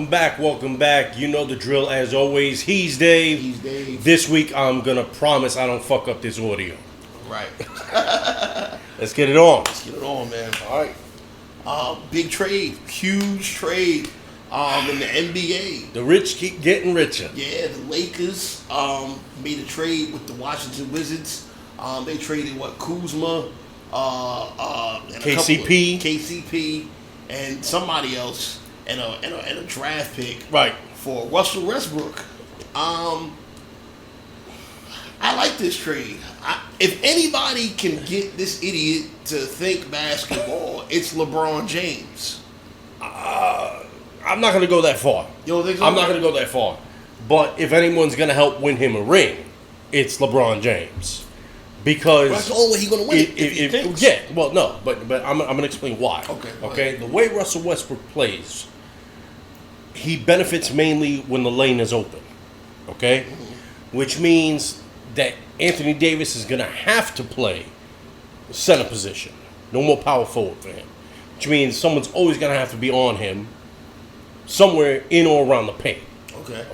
Welcome back. You know the drill as always. He's Dave. He's Dave. This week I'm going to promise I don't fuck up this audio. Right. Let's get it on. Let's get it on, man. All right. Big trade. Huge trade in the NBA. The rich keep getting richer. Yeah, the Lakers made a trade with the Washington Wizards. They traded, Kuzma, and KCP, and somebody else, and a draft pick. Right. For Russell Westbrook. I like this trade. If anybody can get this idiot to think basketball, it's LeBron James. I'm not going to go that far. You don't think so? I'm not going to go that far. But if anyone's going to help win him a ring, it's LeBron James. Because that's the only way he's going to win it. If he thinks. Yeah, well, no, but I'm going to explain why. Okay. The way Russell Westbrook plays, he benefits mainly when the lane is open. Okay? Mm-hmm. Which means that Anthony Davis is going to have to play center position. No more power forward for him. Which means someone's always going to have to be on him somewhere in or around the paint.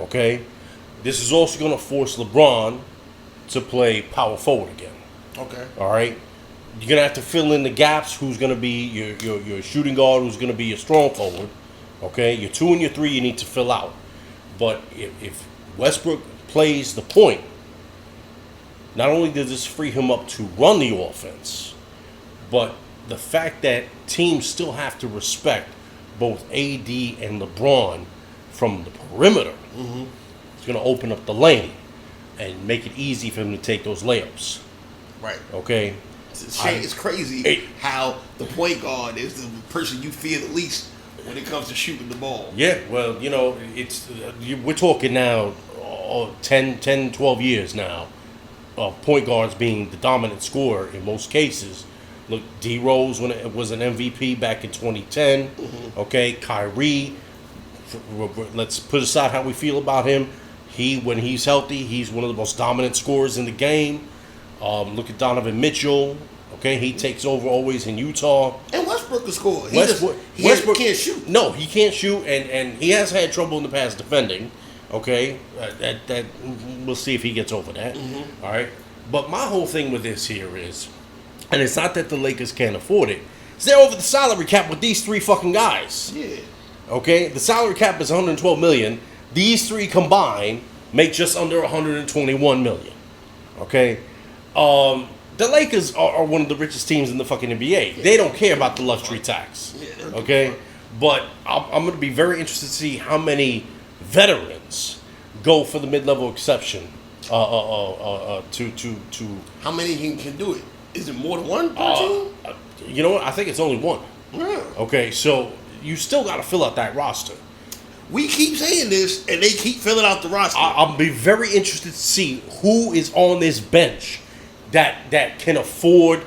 Okay? This is also going to force LeBron to play power forward again. Okay. All right? You're going to have to fill in the gaps. Who's going to be your shooting guard? Who's going to be your strong forward? Okay? Your 2 and your 3 you need to fill out. But if Westbrook plays the point, not only does this free him up to run the offense, but the fact that teams still have to respect both AD and LeBron from the perimeter is going to open up the lane and make it easy for him to take those layups. Right. Okay? It's crazy how the point guard is the person you fear the least when it comes to shooting the ball. Yeah, well, we're talking now 10, 12 years now of point guards being the dominant scorer in most cases. Look, D Rose when it was an MVP back in 2010. Okay, Kyrie. Let's put aside how we feel about him. When he's healthy, he's one of the most dominant scorers in the game. Look at Donovan Mitchell. Okay, he takes over always in Utah. And Westbrook can score. Westbrook can't shoot. No, he can't shoot, and he has had trouble in the past defending. Okay, that we'll see if he gets over that. All right, but my whole thing with this here is, and it's not that the Lakers can't afford it. It's they're over the salary cap with these 3 fucking guys. Yeah. Okay, the salary cap is $112 million. These 3 combined make just under $121 million. Okay, the Lakers are one of the richest teams in the fucking NBA. Yeah. They don't care about the luxury tax. Yeah, okay, but I'm going to be very interested to see how many veterans go for the mid-level exception to how many can do it? Is it more than one? You know what? I think it's only 1. Yeah. Okay, so you still got to fill out that roster. We keep saying this, and they keep filling out the roster. I'll be very interested to see who is on this bench that can afford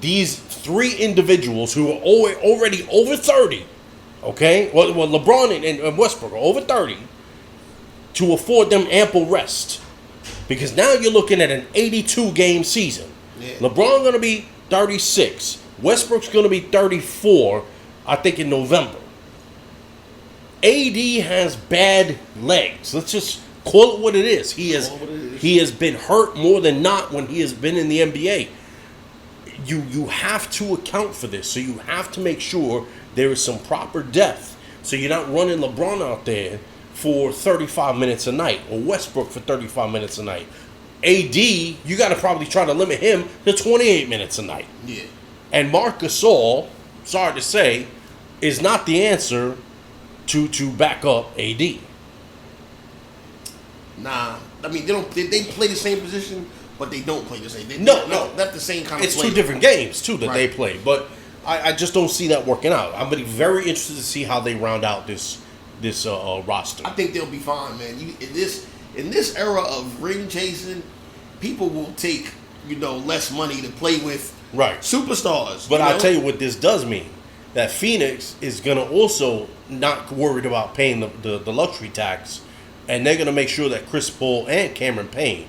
these 3 individuals who are already over 30. Okay, well LeBron and Westbrook are over 30 to afford them ample rest, because now you're looking at an 82-game season. Yeah. LeBron going to be 36. Westbrook's going to be 34, I think, in November. AD has bad legs. Let's just call it what it is. He has been hurt more than not when he has been in the NBA. You have to account for this. So you have to make sure there is some proper depth. So you're not running LeBron out there for 35 minutes a night, or Westbrook for 35 minutes a night. AD, you got to probably try to limit him to 28 minutes a night. Yeah. And Marc Gasol, sorry to say, is not the answer to back up AD. Nah, I mean they play the same position, but they don't play the same. No, not the same kind of. It's 2 different games too that they play, but I just don't see that working out. I'm going to be very interested to see how they round out this roster. I think they'll be fine, man. In this era of ring chasing, people will take less money to play with superstars. But I'll tell you what this does mean. That Phoenix is going to also not worried about paying the luxury tax, and they're going to make sure that Chris Paul and Cameron Payne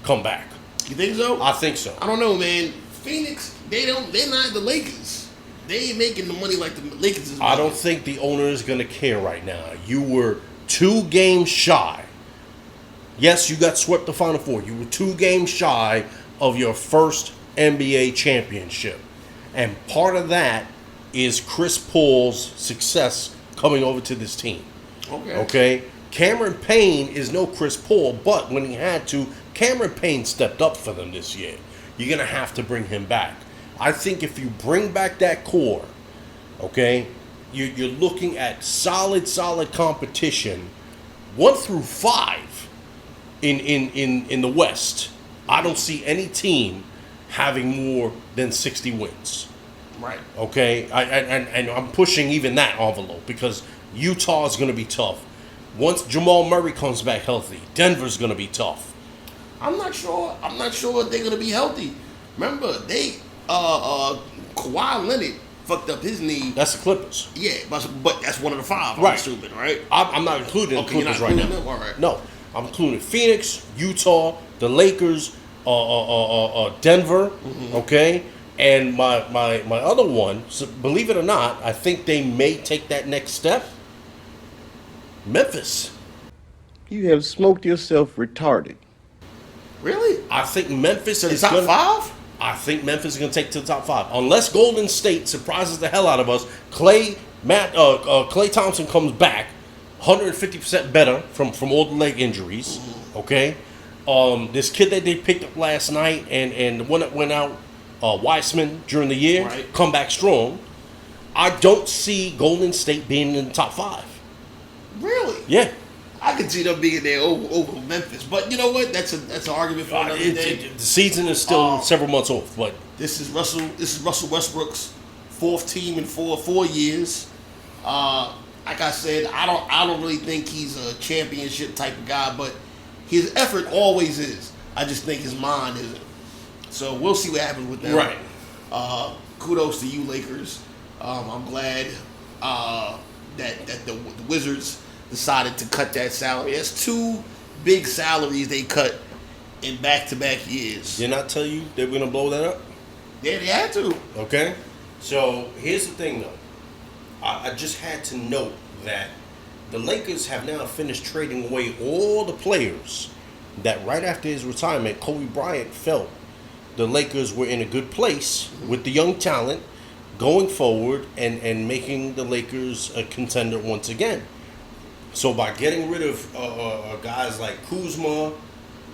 come back. You think so? I think so. I don't know, man. Phoenix, they're not the Lakers. They ain't making the money like the Lakers is making. I don't think the owner is going to care right now. You were 2 games shy. Yes, you got swept the Final Four. You were 2 games shy of your first NBA championship. And part of that is Chris Paul's success coming over to this team. Okay? Cameron Payne is no Chris Paul, but when he had to, Cameron Payne stepped up for them this year. You're going to have to bring him back. I think if you bring back that core, okay, you're looking at solid competition, 1 through 5 in the West. I don't see any team having more than 60 wins. Right. Okay, and I'm pushing even that envelope because Utah is going to be tough. Once Jamal Murray comes back healthy, Denver's going to be tough. I'm not sure they're going to be healthy. Remember, Kawhi Leonard fucked up his knee. That's the Clippers. Yeah, but that's one of the 5, I'm right. assuming, right? I'm not including the Clippers right now. Them? All right. No, I'm including Phoenix, Utah, the Lakers, Denver, okay? And my other one, so believe it or not, I think they may take that next step. Memphis. You have smoked yourself retarded. Really? I think Memphis is top 5? I think Memphis is going to take to the top 5. Unless Golden State surprises the hell out of us. Klay Thompson comes back 150% better from all the leg injuries. Okay? This kid that they picked up last night and the one that went out, Weissman, during the year, right. Come back strong. I don't see Golden State being in the top 5. Really? Yeah. I could see them being there over Memphis, but you know what? That's an argument for another day. The season is still several months off, but this is Russell Westbrook's 4th team in four years. Like I said, I don't really think he's a championship type of guy, but his effort always is. I just think his mind isn't. So we'll see what happens with that. Right. Kudos to you, Lakers. I'm glad that the Wizards decided to cut that salary. That's 2 big salaries they cut in back-to-back years. Did not tell you they were going to blow that up? Yeah, they had to. Okay. So here's the thing, though. I just had to note that the Lakers have now finished trading away all the players that right after his retirement, Kobe Bryant felt the Lakers were in a good place with the young talent going forward and making the Lakers a contender once again. So by getting rid of guys like Kuzma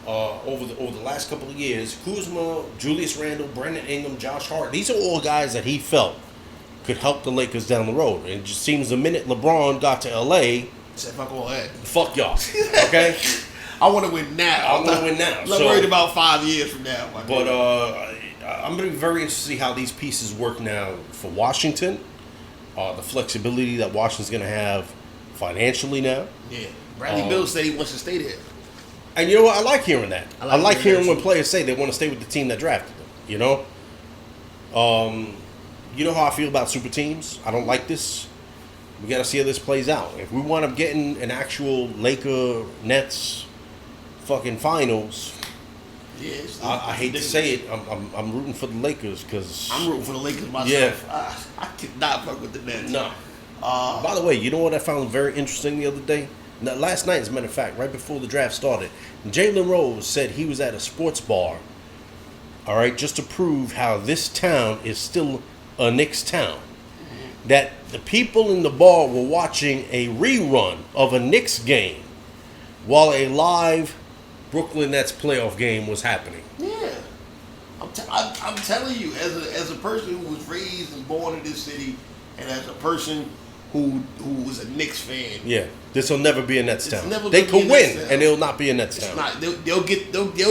over the last couple of years, Kuzma, Julius Randle, Brandon Ingram, Josh Hart, these are all guys that he felt could help the Lakers down the road. And it just seems the minute LeBron got to L.A., said, fuck all that. Fuck y'all, okay? I want to win now. I'm not worried about 5 years from now. But I'm going to be very interested to see how these pieces work now for Washington. The flexibility that Washington's going to have financially now. Yeah. Bradley Beal said he wants to stay there. And you know what? I like hearing that. I like hearing when too. players say they want to stay with the team that drafted them. You know? You know how I feel about super teams? I don't like this. We got to see how this plays out. If we wind up getting an actual Laker Nets fucking finals, yes, I hate to say it, I'm rooting for the Lakers because I'm rooting for the Lakers myself. Yeah. I cannot fuck with the Nets. No. By the way, you know what I found very interesting the other day? Now, last night, as a matter of fact, right before the draft started, Jalen Rose said he was at a sports bar, all right, just to prove how this town is still a Knicks town. That the people in the bar were watching a rerun of a Knicks game while a live Brooklyn Nets playoff game was happening. Yeah. I'm telling you, as a person who was raised and born in this city, and as a person who was a Knicks fan. Yeah, this will never be a Nets town. They could win, and it'll not be a Nets town. Not. They'll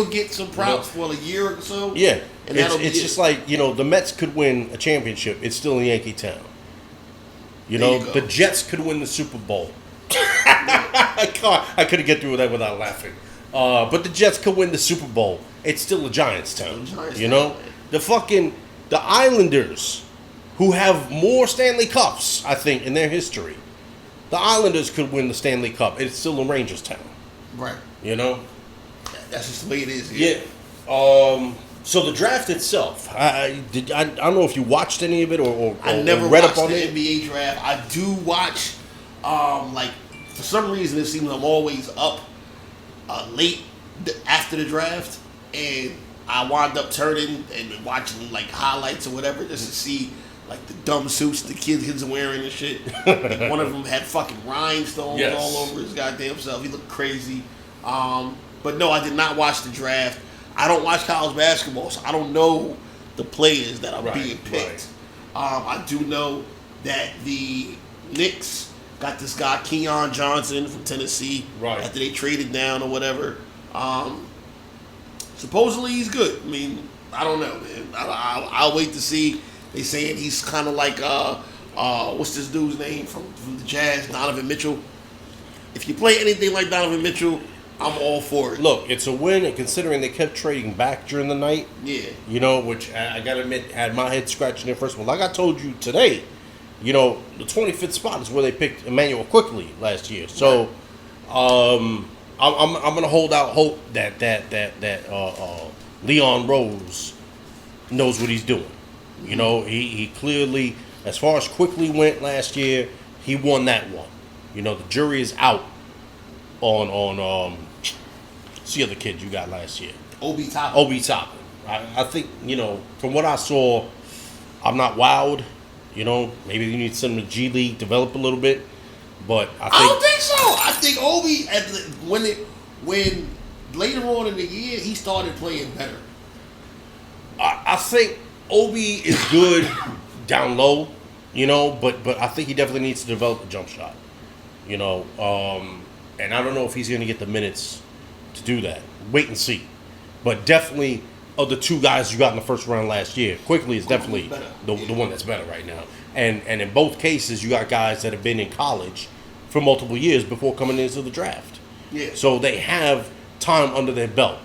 get some props for a year or so. Yeah, and it's just like, you know, the Mets could win a championship. It's still in Yankee town. You know, the Jets could win the Super Bowl. I couldn't get through that without laughing. But the Jets could win the Super Bowl. It's still a Giants town. You know, the Islanders, who have more Stanley Cups, I think, in their history. The Islanders could win the Stanley Cup. It's still a Rangers town. Right. You know? That's just the way it is here. Yeah. So the draft itself, I don't know if you watched any of it or I never read watched up on the it. NBA draft. I do watch, like for some reason it seems I'm always up late after the draft, and I wind up turning and watching like highlights or whatever just to see like the dumb suits the kids are wearing and shit. Like, one of them had fucking rhinestones all over his goddamn self. He looked crazy. But no, I did not watch the draft. I don't watch college basketball, so I don't know the players that are being picked. I do know that the Knicks got this guy Keon Johnson from Tennessee after they traded down or whatever. Supposedly he's good. I mean, I don't know, man. I'll wait to see. They saying he's kind of like what's this dude's name from the Jazz, Donovan Mitchell. If you play anything like Donovan Mitchell, I'm all for it. Look, it's a win, and considering they kept trading back during the night, you know, which I gotta admit had my head scratching it first. Well, like I told you today, you know, the 25th spot is where they picked Emmanuel Quickly last year. So, I'm gonna hold out hope that Leon Rose knows what he's doing. You know, he clearly, as far as Quickly went last year, he won that one. You know, the jury is out on what's the other kid you got last year? Obi Toppin. I think, you know, from what I saw, I'm not wowed. You know, maybe you need to send him to G League, develop a little bit. But I don't think so. I think Obi, when later on in the year, he started playing better. I think Obi is good down low, you know, but I think he definitely needs to develop a jump shot. You know, and I don't know if he's going to get the minutes to do that. Wait and see. But definitely, of the two guys you got in the first round last year, Quickly is definitely the one that's better right now. And in both cases, you got guys that have been in college for multiple years before coming into the draft. Yeah. So they have time under their belt.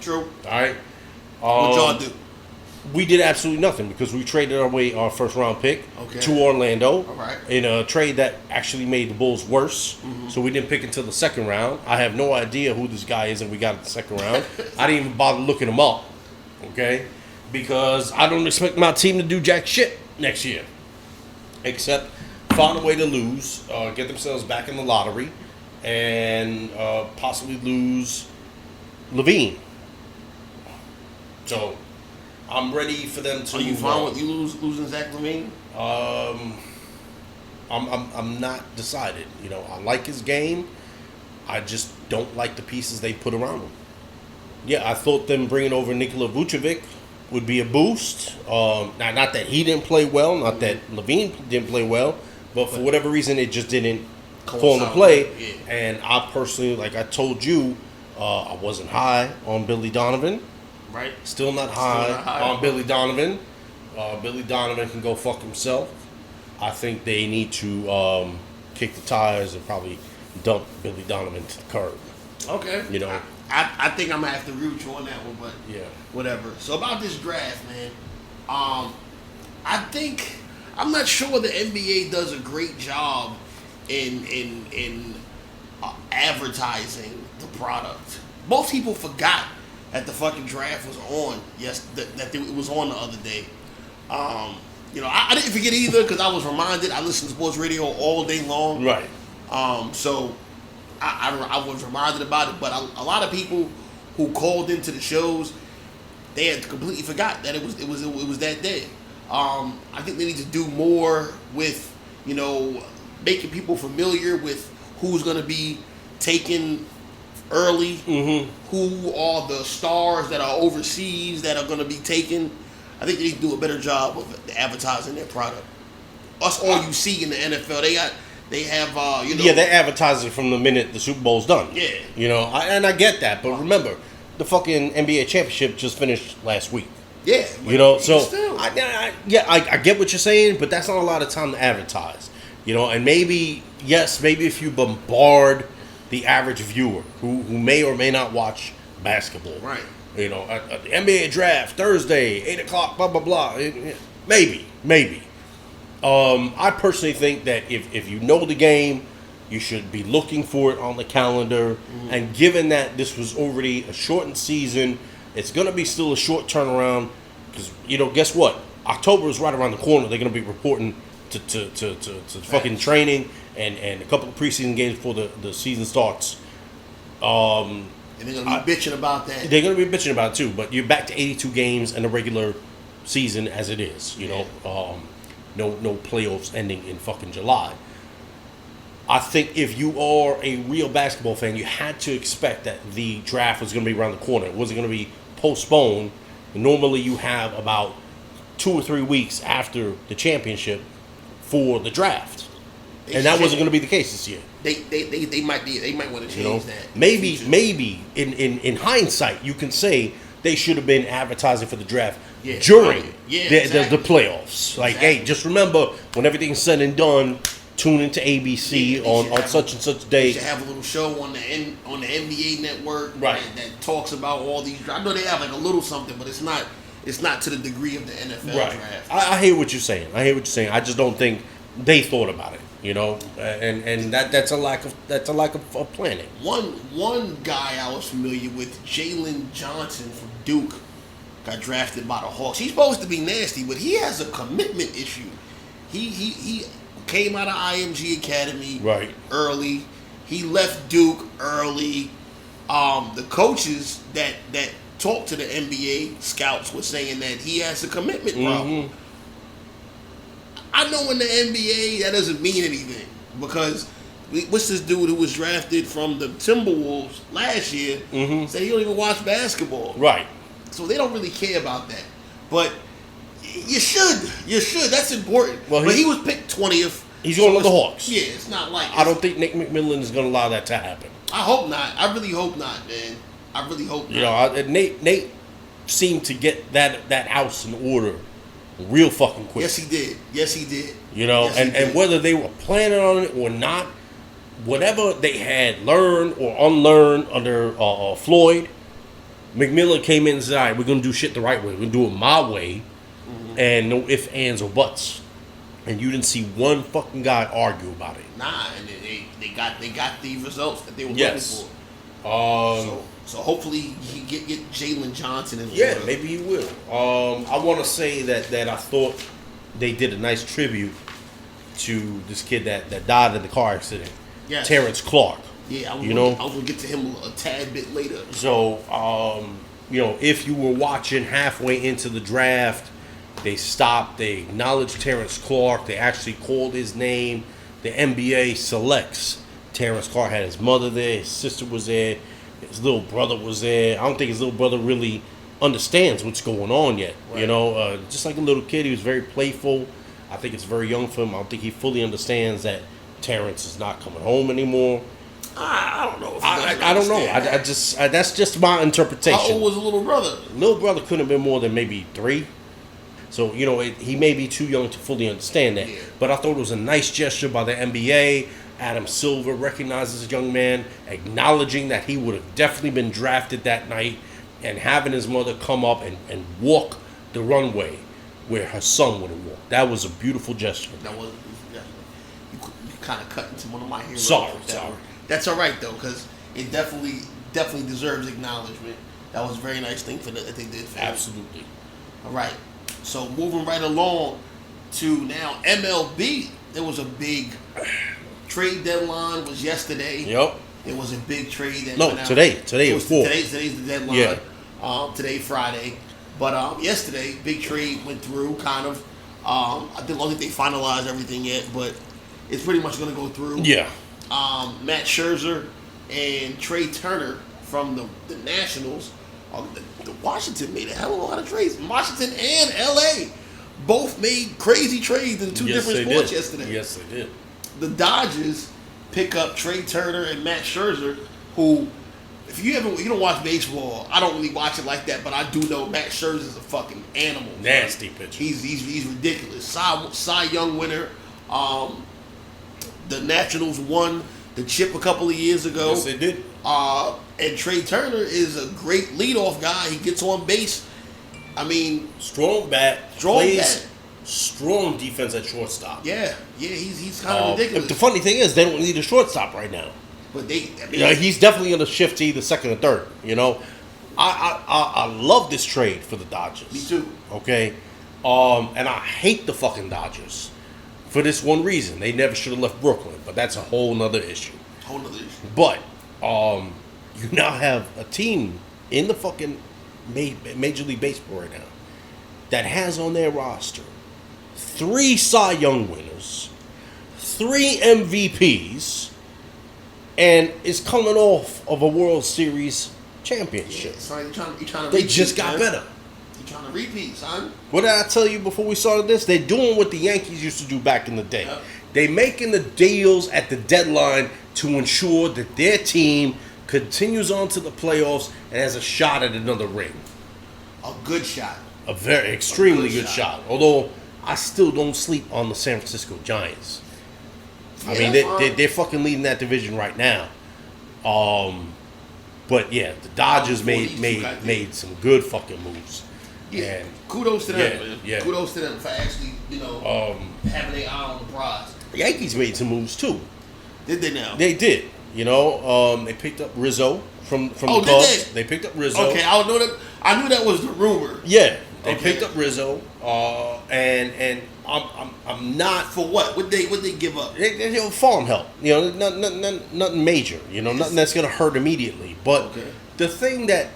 True. All right. What y'all do? We did absolutely nothing because we traded our first round pick to Orlando in a trade that actually made the Bulls worse. Mm-hmm. So we didn't pick until the second round. I have no idea who this guy is that we got in the second round. I didn't even bother looking him up, okay? Because I don't expect my team to do jack shit next year, except find a way to lose, get themselves back in the lottery, and possibly lose Levine. So I'm ready for them to. Are you fine with you losing Zach Levine? I'm not decided. You know, I like his game. I just don't like the pieces they put around him. Yeah, I thought them bringing over Nikola Vucevic would be a boost. Not that he didn't play well, not that Levine didn't play well, but for whatever reason, it just didn't fall into play. Yeah. And I personally, like I told you, I wasn't high on Billy Donovan. Right. Still not high on Billy Donovan. Billy Donovan can go fuck himself. I think they need to kick the tires and probably dump Billy Donovan to the curb. Okay. You know. I think I'm going to have to agree with you on that one, but whatever. So about this draft, man, I think, I'm not sure the NBA does a great job in advertising the product. Most people forgot that the fucking draft was on. It was on the other day. You know, I didn't forget either because I was reminded. I listened to sports radio all day long. Right. So I was reminded about it. But a lot of people who called into the shows, they had completely forgot that it was that day. I think they need to do more with, you know, making people familiar with who's going to be taken early, who are the stars that are overseas that are going to be taken. I think they need to do a better job of advertising their product. Us all you see in the NFL, they have you know. Yeah, they advertise it from the minute the Super Bowl's done. Yeah. You know, and I get that, but remember, the fucking NBA championship just finished last week. Yeah. You know, so I get what you're saying, but that's not a lot of time to advertise. You know, and maybe if you bombard the average viewer who may or may not watch basketball. Right. You know, at the NBA draft, Thursday, 8 o'clock, blah, blah, blah. Maybe. I personally think that if you know the game, you should be looking for it on the calendar. And given that this was already a shortened season, It's going to be still a short turnaround because, guess what? October is right around the corner. They're going to be reporting to fucking training and a couple of preseason games before the season starts. And they're going to be bitching about that. They're going to be bitching about it too, but you're back to 82 games in the regular season as it is, no playoffs ending in fucking July. I think if you are a real basketball fan, you had to expect that the draft was going to be around the corner. It wasn't going to be postponed. Normally you have about 2 or 3 weeks after the championship for the draft. And that wasn't going to be the case this year. They might want to change that. Maybe in hindsight you can say they should have been advertising for the draft during the playoffs. Like, hey, just remember when everything's said and done, tune into ABC on such and such day. They should have a little show on the NBA network that talks about all these. I know they have like a little something, but it's not to the degree of the NFL draft. I hear what you're saying. I just don't think they thought about it. And that's a lack of planning. One guy I was familiar with, Jalen Johnson from Duke, got drafted by the Hawks. He's supposed to be nasty, but he has a commitment issue. He came out of IMG Academy early. He left Duke early. The coaches that talked to the NBA scouts were saying that he has a commitment problem. I know in the NBA that doesn't mean anything because what's this dude who was drafted from the Timberwolves last year said he don't even watch basketball. Right. So they don't really care about that. But you should. That's important. Well, but he was picked 20th. He's going to the Hawks. Yeah, it's not like... I don't think Nick McMillan is going to allow that to happen. I hope not. I really hope not, man. I really hope not. Nate seemed to get that house in order real fucking quick. Yes, he did. And whether they were planning on it or not, whatever they had learned or unlearned under Floyd, McMillan came in and said, all right, we're going to do shit the right way. We're going to do it my way. And no ifs, ands, or buts. And you didn't see one fucking guy argue about it. Nah, and they got the results that they were looking for. So hopefully he get Jalen Johnson in. Yeah, maybe he will. I want to say that I thought they did a nice tribute to this kid that died in the car accident. Yes. Terence Clark. Yeah, I was going to get to him a tad bit later. So, if you were watching halfway into the draft, they stopped, they acknowledged Terence Clark, they actually called his name. The NBA selects Terence Clark. Had his mother there, his sister was there, his little brother was there. I don't think his little brother really understands what's going on yet. Right. Just like a little kid, he was very playful. I think it's very young for him. I don't think he fully understands that Terence is not coming home anymore. I don't know. I don't know. I just that's just my interpretation. How old was the little brother? Little brother couldn't have been more than maybe 3. So, he may be too young to fully understand that. Yeah. But I thought it was a nice gesture by the NBA. Adam Silver recognizes a young man, acknowledging that he would have definitely been drafted that night, and having his mother come up and walk the runway where her son would have walked. That was a beautiful gesture. That was you kind of cut into one of my heroes. Sorry. That's all right, though, because it definitely deserves acknowledgement. That was a very nice thing that they did for Absolutely. him. All right. So moving right along to now MLB. There was a big trade deadline was yesterday. Yep. It was a big trade that went out. Today is 4. Today's the deadline. Yeah. Today, Friday. But yesterday, big trade went through, kind of. I don't think they finalized everything yet, but it's pretty much going to go through. Yeah. Matt Scherzer and Trey Turner from the Nationals. The Washington made a hell of a lot of trades. Washington and LA both made crazy trades in 2 different sports yesterday. Yes, they did. The Dodgers pick up Trey Turner and Matt Scherzer, who, if you don't watch baseball, I don't really watch it like that, but I do know Matt Scherzer's a fucking animal. Nasty pitcher. He's ridiculous. Cy Young winner. The Nationals won the chip a couple of years ago. Yes, they did. And Trey Turner is a great leadoff guy. He gets on base. I mean, strong bat. Strong defense at shortstop. Yeah, he's kind of ridiculous. The funny thing is, they don't need a shortstop right now. But he's definitely going to shift to either second or third. I love this trade for the Dodgers. Me too. Okay, and I hate the fucking Dodgers for this one reason. They never should have left Brooklyn, but that's a whole nother issue. But you now have a team in the fucking Major League Baseball right now that has on their roster 3 Cy Young winners, 3 MVPs, and is coming off of a World Series championship. Yeah, son, you're trying to they repeat, just got better. You're trying to repeat, son. What did I tell you before we started this? They're doing what the Yankees used to do back in the day. Yep. They making the deals at the deadline to ensure that their team continues on to the playoffs and has a shot at another ring. A good shot. A very extremely good shot. Although I still don't sleep on the San Francisco Giants. I mean, they're fucking leading that division right now. But yeah, the Dodgers made some good fucking moves. Yeah, and kudos to them, man. Yeah. Kudos to them for actually, having their eye on the prize. The Yankees made some moves too. Did they now? They did. They picked up Rizzo from the Cubs. Did They picked up Rizzo. Okay, I knew that was the rumor. Yeah, they picked up Rizzo. And I'm not for what? What they give up? Farm help. Nothing major. Nothing that's gonna hurt immediately. But the thing that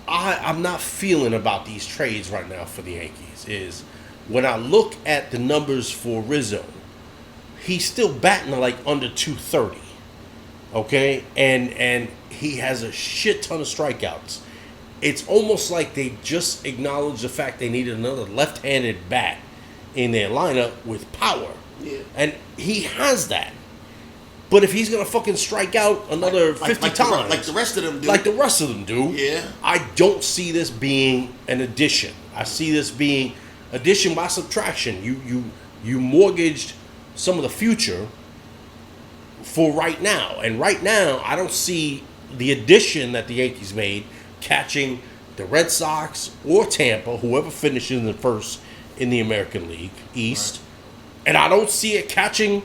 I'm not feeling about these trades right now for the Yankees is when I look at the numbers for Rizzo, he's still batting like under 230. Okay, and he has a shit ton of strikeouts. It's almost like they just acknowledged the fact they needed another left-handed bat in their lineup with power. Yeah. And he has that. But if he's going to fucking strike out another 50 times. Like the rest of them do. Like the rest of them do. Yeah. I don't see this being an addition. I see this being addition by subtraction. You mortgaged some of the future for right now. And right now, I don't see the addition that the Yankees made catching the Red Sox or Tampa, whoever finishes in first in the American League East. Right. And I don't see it catching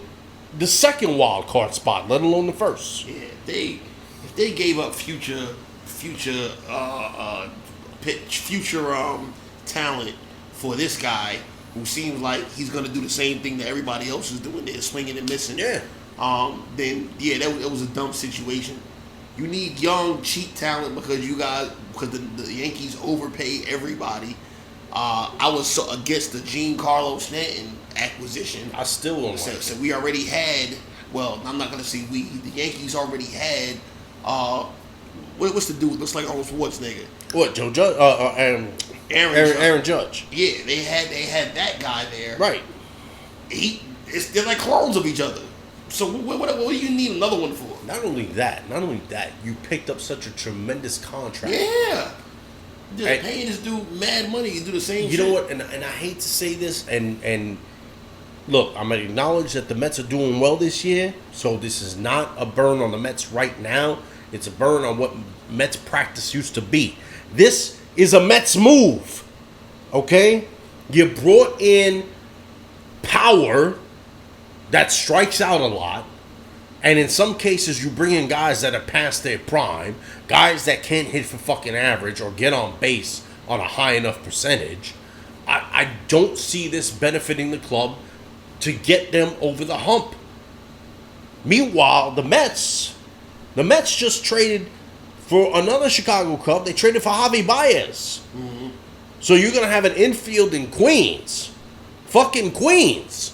the second wild card spot, let alone the first. Yeah, if they gave up future talent for this guy who seems like he's going to do the same thing that everybody else is doing, they're swinging and missing. Yeah. Then that was a dumb situation. You need young, cheap talent because the Yankees overpay everybody. I was so against the Giancarlo Stanton acquisition. I still don't like it. So we already had. Well, I'm not gonna say we. The Yankees already had. What's the dude? Looks like Arnold Schwarzenegger. What, Joe Judge? Aaron Judge. Yeah, they had that guy there. Right. They're like clones of each other. So what do you need another one for? Not only that, you picked up such a tremendous contract. Yeah. Just paying this dude mad money to do the same shit. You know what? And I hate to say this, and look, I'm going to acknowledge that the Mets are doing well this year, so this is not a burn on the Mets right now. It's a burn on what Mets practice used to be. This is a Mets move, okay? You brought in power that strikes out a lot, and in some cases you bring in guys that are past their prime, guys that can't hit for fucking average or get on base on a high enough percentage. I don't see this benefiting the club to get them over the hump. Meanwhile, the Mets just traded for another Chicago Cub. They traded for Javi Baez. Mm-hmm. So you're going to have an infield in Queens. Fucking Queens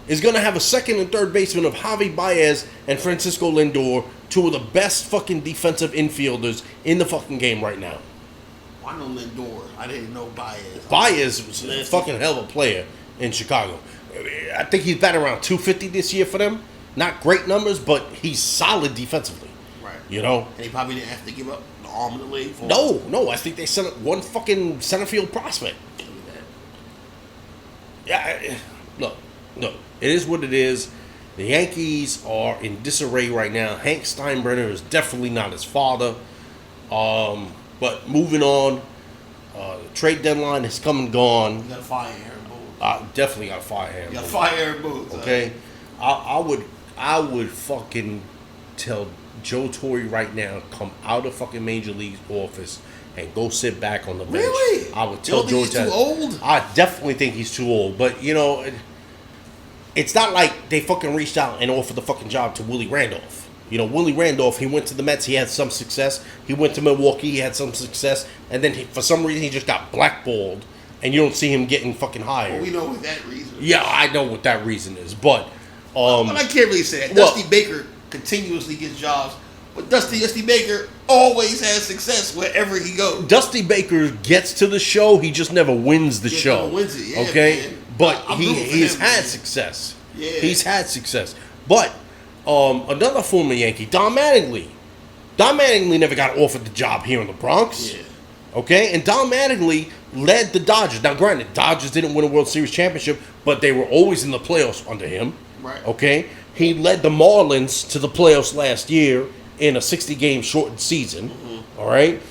is going to have a second and third baseman of Javi Baez and Francisco Lindor, two of the best fucking defensive infielders in the fucking game right now. I know Lindor. I didn't know Baez. Baez was a fucking hell of a player in Chicago. I think he's batting around 250 this year for them. Not great numbers, but he's solid defensively. Right. You know? And he probably didn't have to give up the arm in the leg for him. No. I think they sent up one fucking center field prospect. Yeah, look. It is what it is. The Yankees are in disarray right now. Hank Steinbrenner is definitely not his father. But moving on, the trade deadline has come and gone. You gotta fire Aaron Boone. Definitely gotta fire Aaron Boone. You gotta fire Aaron Boone. Okay? I would fucking tell Joe Torre right now come out of fucking Major League office and go sit back on the bench. Really? I would tell George he's too old? I definitely think he's too old. But, you know, it's not like they fucking reached out and offered the fucking job to Willie Randolph. You know, Willie Randolph, he went to the Mets, he had some success. He went to Milwaukee, he had some success. And then for some reason, he just got blackballed. And you don't see him getting fucking hired. Well, we know what that reason is. Yeah, I know what that reason is. But I can't really say that. Dusty Baker continuously gets jobs. But Dusty Baker always has success wherever he goes. Dusty Baker gets to the show, he just never wins the show. Never wins it, yeah, okay? Man. But he's had success. Yeah. He's had success. But another former Yankee, Don Mattingly. Don Mattingly never got offered the job here in the Bronx. Yeah. Okay? And Don Mattingly led the Dodgers. Now, granted, Dodgers didn't win a World Series championship, but they were always in the playoffs under him. Right. Okay? He led the Marlins to the playoffs last year in a 60-game shortened season. Mm-hmm. All right?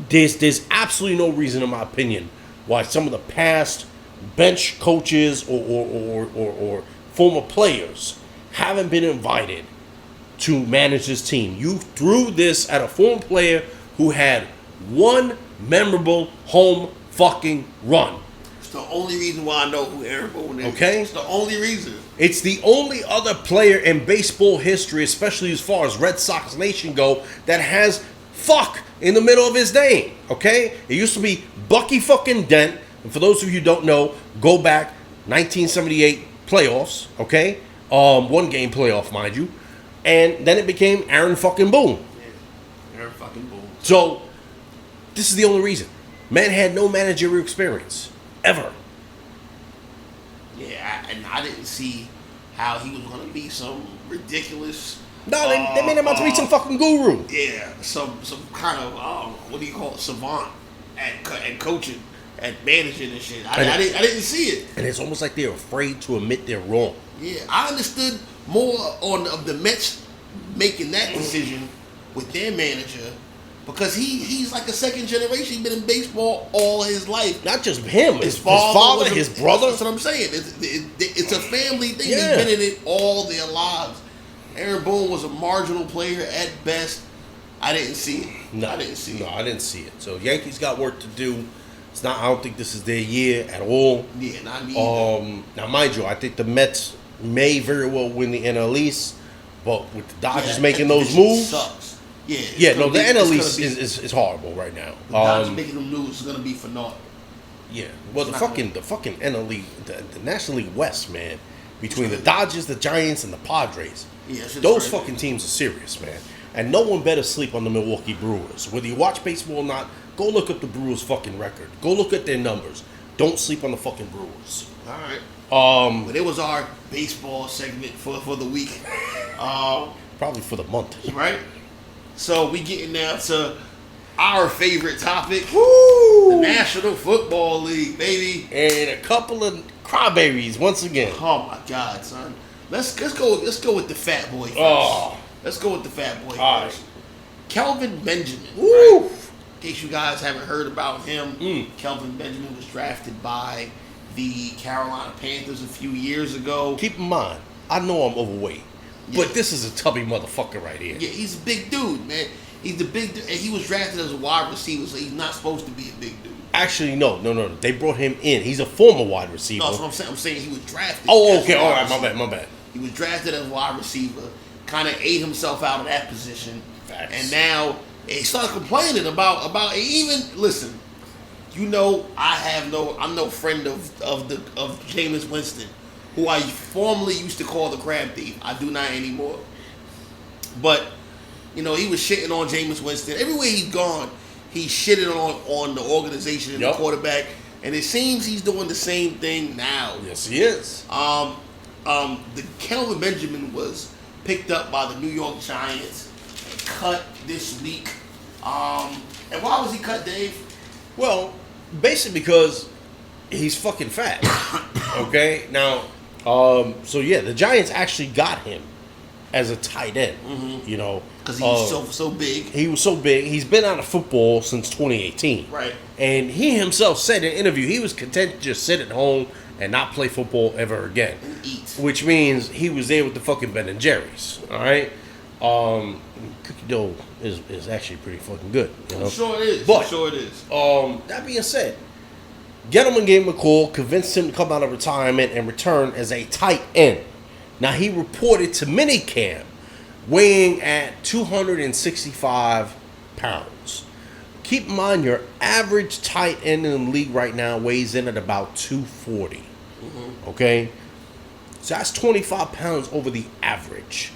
There's absolutely no reason, in my opinion, why some of the past bench coaches or former players haven't been invited to manage this team. You threw this at a former player who had one memorable home fucking run. It's the only reason why I know who Aaron Boone is. Okay? It's the only reason. It's the only other player in baseball history, especially as far as Red Sox Nation go, that has fuck in the middle of his name. Okay? It used to be Bucky fucking Dent. And for those of you who don't know, go back 1978 playoffs. Okay? 1 game playoff, mind you. And then it became Aaron fucking Boone. Yeah. Aaron fucking Boone. So, this is the only reason. Man had no managerial experience. Ever. Yeah, and I didn't see how he was going to be some ridiculous... No, they made him out to be some fucking guru. Yeah, some kind of, what do you call it, savant at coaching, at managing and shit. I didn't see it. And it's almost like they're afraid to admit they're wrong. Yeah, I understood more of the Mets making that decision with their manager because he's like a second generation. He's been in baseball all his life. Not just him, his father, father, his brother. That's what I'm saying. It's a family thing. Yeah. He's been in it all their lives. Aaron Boone was a marginal player at best. I didn't see it. No, I didn't see it. So Yankees got work to do. It's not. I don't think this is their year at all. Yeah, not me. Now, mind you, I think the Mets may very well win the NL East, but with the Dodgers making those moves, sucks. Yeah. The NL East is horrible right now. The Dodgers making them moves is gonna be for naught. Yeah. Well, the fucking NL League, the National League West, man, between the Dodgers, the Giants, and the Padres. Yeah, those fucking teams are serious, man. And no one better sleep on the Milwaukee Brewers. Whether you watch baseball or not, go look up the Brewers' fucking record. Go look at their numbers. Don't sleep on the fucking Brewers. All right. But it was our baseball segment for the week. Probably for the month. Right? So we getting now to our favorite topic. Woo! The National Football League, baby. And a couple of crybabies once again. Oh my God, son. Let's go with the fat boy first. Oh. Let's go with the fat boy All first. right. Kelvin Benjamin. Woo! Right? In case you guys haven't heard about him, Kelvin Benjamin was drafted by the Carolina Panthers a few years ago. Keep in mind, I know I'm overweight, but this is a tubby motherfucker right here. Yeah, he's a big dude, man. He's the big dude, and he was drafted as a wide receiver, so he's not supposed to be a big dude. Actually, no. They brought him in. He's a former wide receiver. No, that's what I'm saying. I'm saying he was drafted. Oh, okay. All right. My bad. He was drafted as a wide receiver, kind of ate himself out of that position. Facts. And now he started complaining about even listen. You know, I'm no friend of Jameis Winston, who I formerly used to call the crab thief. I do not anymore. But you know, he was shitting on Jameis Winston. Everywhere he's gone, he's shitting on the organization and the quarterback. And it seems he's doing the same thing now. Yes, he is. The Kelvin Benjamin was picked up by the New York Giants, cut this week. And why was he cut, Dave? Well, basically because he's fucking fat. Okay? Now, so yeah, the Giants actually got him as a tight end. Mm-hmm. You know, because he was so big. He was so big. He's been out of football since 2018. Right. And he himself said in an interview he was content to just sit at home and not play football ever again. And eat. Which means he was there with the fucking Ben and Jerry's. All right. Cookie dough is actually pretty fucking good. You know? I'm sure it is. But, I'm sure it is. That being said, Gettleman gave him a call, convinced him to come out of retirement and return as a tight end. Now, he reported to minicamp weighing at 265 pounds. Keep in mind, your average tight end in the league right now weighs in at about 240. Mm-hmm. Okay? So that's 25 pounds over the average.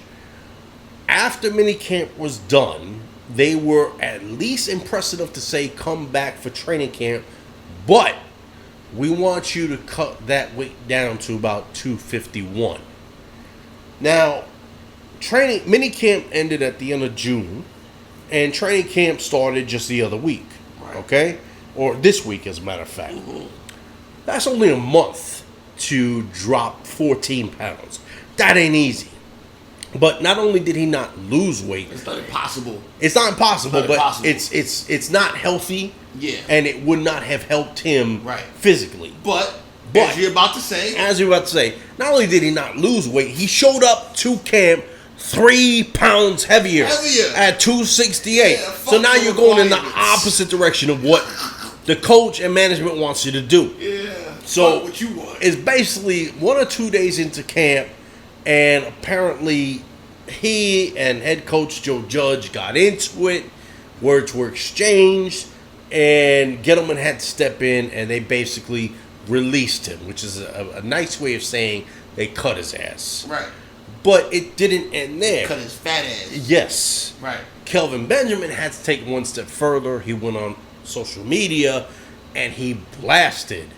After minicamp was done, they were at least impressed enough to say, come back for training camp, but we want you to cut that weight down to about 251. Now, minicamp ended at the end of June, and training camp started just the other week, okay? Or this week, as a matter of fact. Mm-hmm. That's only a month to drop 14 pounds. That ain't easy. But not only did he not lose weight, it's not impossible. It's not impossible, it's not but impossible. It's not healthy. Yeah, and it would not have helped him physically. But as you're about to say, not only did he not lose weight, he showed up to camp 3 pounds heavier at 268. Yeah, so now you're going in the opposite direction of what the coach and management wants you to do. Yeah. So what you want. It's basically 1 or 2 days into camp, and apparently he and head coach Joe Judge got into it. Words were exchanged, and Gettleman had to step in, and they basically released him, which is a nice way of saying they cut his ass. Right. But it didn't end there. Cut his fat ass. Yes. Right. Kelvin Benjamin had to take one step further. He went on social media, and he blasted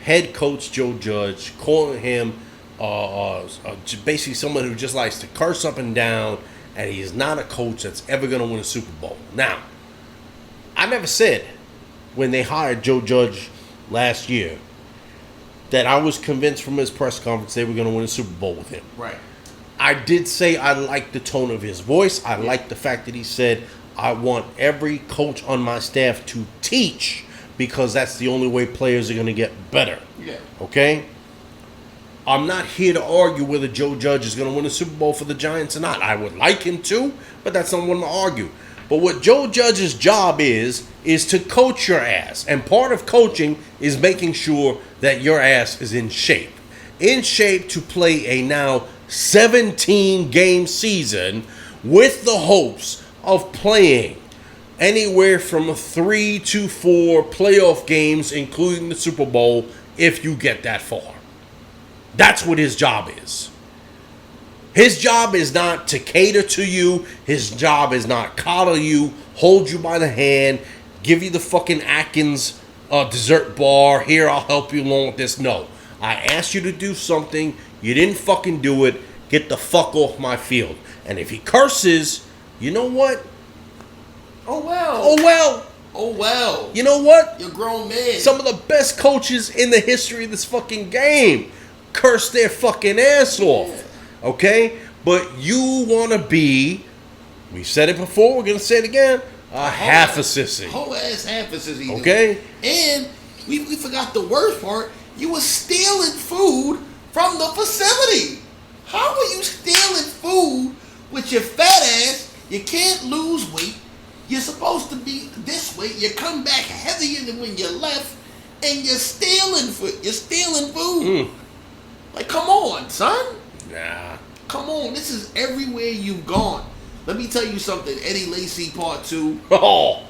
head coach Joe Judge, calling him basically someone who just likes to curse up and down, and he is not a coach that's ever going to win a Super Bowl. Now, I never said when they hired Joe Judge last year that I was convinced from his press conference they were going to win a Super Bowl with him. Right. I did say I liked the tone of his voice. I liked the fact that he said, I want every coach on my staff to teach because that's the only way players are going to get better. Yeah. Okay? I'm not here to argue whether Joe Judge is going to win a Super Bowl for the Giants or not. I would like him to, but that's not what I'm going to argue. But what Joe Judge's job is to coach your ass. And part of coaching is making sure that your ass is in shape. In shape to play a now 17-game season with the hopes of playing anywhere from 3 to 4 playoff games, including the Super Bowl, if you get that far. That's what his job is. His job is not to cater to you. His job is not coddle you, hold you by the hand, give you the fucking Atkins dessert bar. Here, I'll help you along with this. No. I asked you to do something. You didn't fucking do it. Get the fuck off my field. And if he curses, you know what? Oh, well. Oh, well. Oh, well. You know what? You're a grown man. Some of the best coaches in the history of this fucking game curse their fucking ass off. Okay? But you want to be, we said it before, we're going to say it again, half a sissy. Whole ass half a sissy. Okay? And we forgot the worst part. You were stealing food from the facility. How are you stealing food with your fat ass? You can't lose weight. You're supposed to be this weight. You come back heavier than when you left, and you're stealing food. You're stealing food. Like, come on, son. Nah. Come on. This is everywhere you've gone. Let me tell you something. Eddie Lacy Part 2. Oh.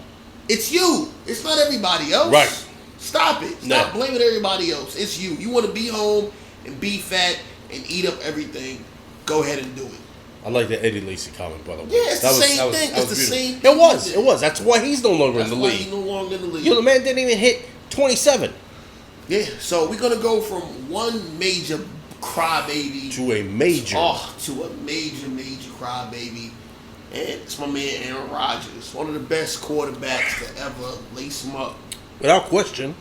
It's you. It's not everybody else. Right. Stop it. Stop blaming everybody else. It's you. You want to be home and be fat and eat up everything. Go ahead and do it. I like the Eddie Lacy comment, by the way. Yeah, it's the same thing. It's the same thing. It was. That's why he's no longer in the league. He's no longer in the league. You know, the man didn't even hit 27. Yeah, so we're going to go from one major crybaby to a major crybaby. And it's my man Aaron Rodgers, one of the best quarterbacks to ever lace him up. Without question.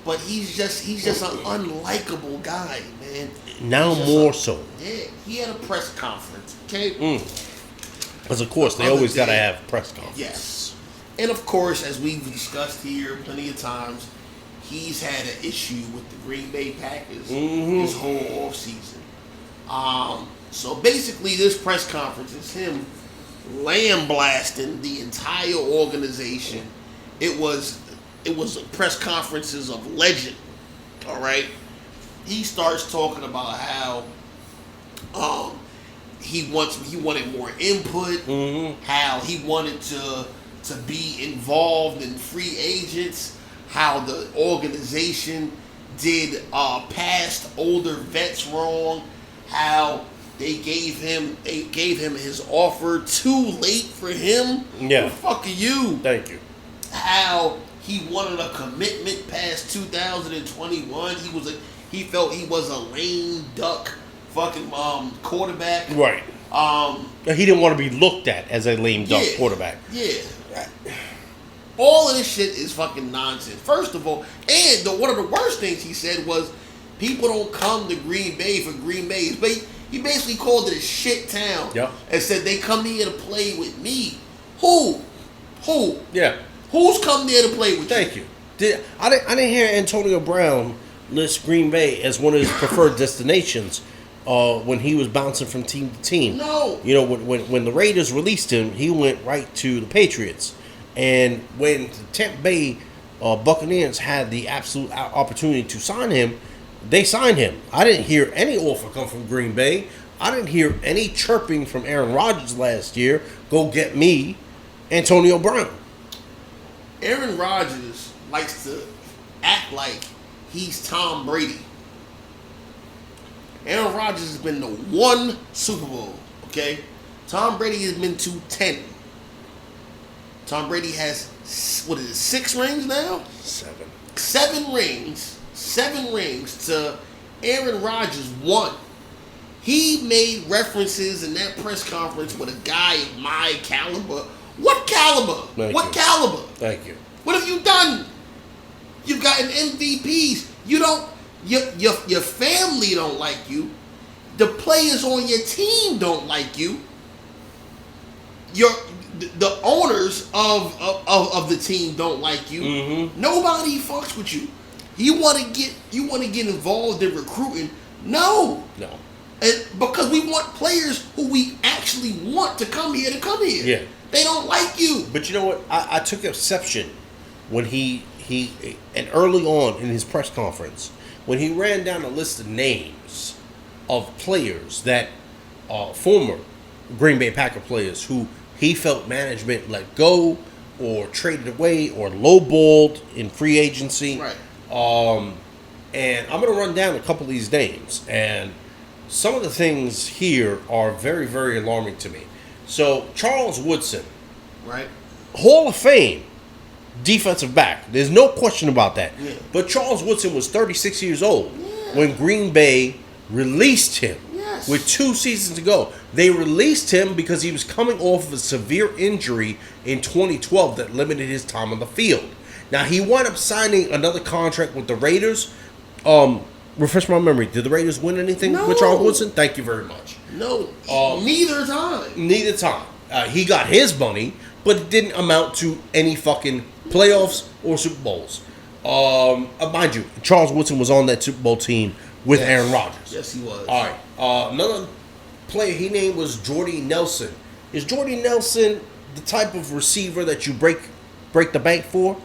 But he's just an unlikable guy, man. Now more so. Yeah, he had a press conference, okay? Because, of course, they always got to have press conference. Yes. And, of course, as we've discussed here plenty of times, he's had an issue with the Green Bay Packers this whole offseason. So basically, this press conference is him lambasting the entire organization. It was press conferences of legend. All right, he starts talking about how he wanted more input, how he wanted to be involved in free agents, how the organization did past older vets wrong, how they gave him his offer too late for him. Yeah. The fuck are you? Thank you. How he wanted a commitment past 2021. He felt he was a lame duck fucking quarterback. Right. He didn't want to be looked at as a lame duck quarterback. Yeah. All of this shit is fucking nonsense. First of all, and one of the worst things he said was, people don't come to Green Bay for Green Bay. He basically called it a shit town. Yep. And said they come here to play with me. Who? Yeah. Who's come there to play with Thank you. I didn't hear Antonio Brown list Green Bay as one of his preferred destinations when he was bouncing from team to team. No. You know, when the Raiders released him, he went right to the Patriots. And when the Tampa Bay Buccaneers had the absolute opportunity to sign him, they signed him. I didn't hear any offer come from Green Bay. I didn't hear any chirping from Aaron Rodgers last year. Go get me Antonio Brown. Aaron Rodgers likes to act like he's Tom Brady. Aaron Rodgers has been to 1 Super Bowl, okay? Tom Brady has been to 10. Tom Brady has, 6 rings now? 7. 7 rings. 7 rings to Aaron Rodgers 1. He made references in that press conference with a guy of my caliber. What caliber? What caliber? Thank you. What have you done? You've gotten MVPs. You don't. Your family don't like you. The players on your team don't like you. The owners of the team don't like you. Nobody fucks with you. You want to get involved in recruiting? No. And because we want players who we actually want to come here. Yeah. They don't like you. But you know what? I took exception when he and early on in his press conference, when he ran down a list of names of players that former Green Bay Packer players who he felt management let go or traded away or lowballed in free agency. Right. And I'm going to run down a couple of these names. And some of the things here are very, very alarming to me. So, Charles Woodson. Right. Hall of Fame defensive back. There's no question about that. Yeah. But Charles Woodson was 36 years old when Green Bay released him with 2 seasons to go. They released him because he was coming off of a severe injury in 2012 that limited his time on the field. Now, he wound up signing another contract with the Raiders. Refresh my memory. Did the Raiders win anything with Charles Woodson? Thank you very much. No. Neither time. Neither time. He got his money, but it didn't amount to any fucking playoffs or Super Bowls. Mind you, Charles Woodson was on that Super Bowl team with Aaron Rodgers. Yes, he was. All right. Another player he named was Jordy Nelson. Is Jordy Nelson the type of receiver that you break the bank for?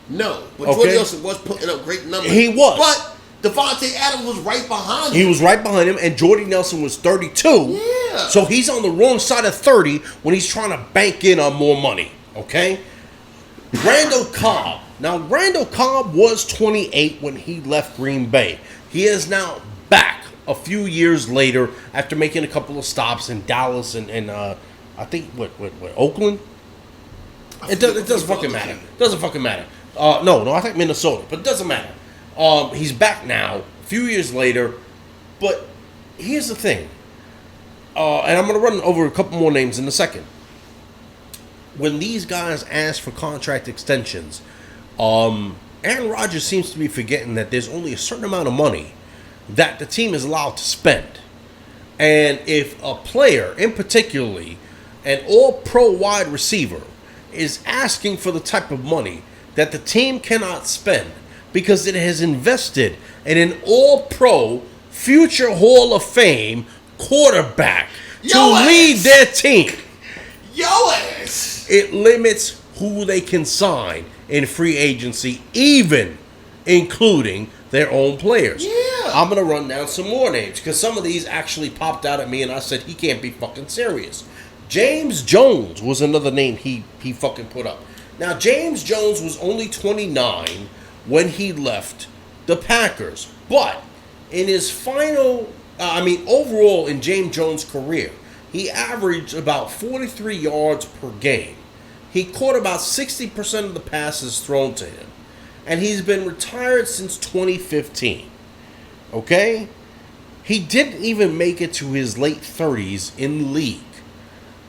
No, but Jordy Nelson was putting up great numbers. He was. But Devontae Adams was right behind him. He was right behind him, and Jordy Nelson was 32. Yeah. So he's on the wrong side of 30 when he's trying to bank in on more money, okay? Randall Cobb. Now, Randall Cobb was 28 when he left Green Bay. He is now back a few years later after making a couple of stops in Dallas and I think, Oakland? It doesn't fucking matter. Doesn't fucking matter. No, I think Minnesota, but it doesn't matter. He's back now, a few years later, but here's the thing, and I'm going to run over a couple more names in a second. When these guys ask for contract extensions, Aaron Rodgers seems to be forgetting that there's only a certain amount of money that the team is allowed to spend. And if a player, in particularly an all-pro wide receiver, is asking for the type of money that the team cannot spend, because it has invested in an all-pro, future Hall of Fame quarterback to lead their team. It limits who they can sign in free agency, even including their own players. Yeah. I'm going to run down some more names because some of these actually popped out at me and I said, he can't be fucking serious. James Jones was another name he fucking put up. Now, James Jones was only 29 when he left the Packers. But in his overall in James Jones' career, he averaged about 43 yards per game. He caught about 60% of the passes thrown to him. And he's been retired since 2015. Okay? He didn't even make it to his late 30s in the league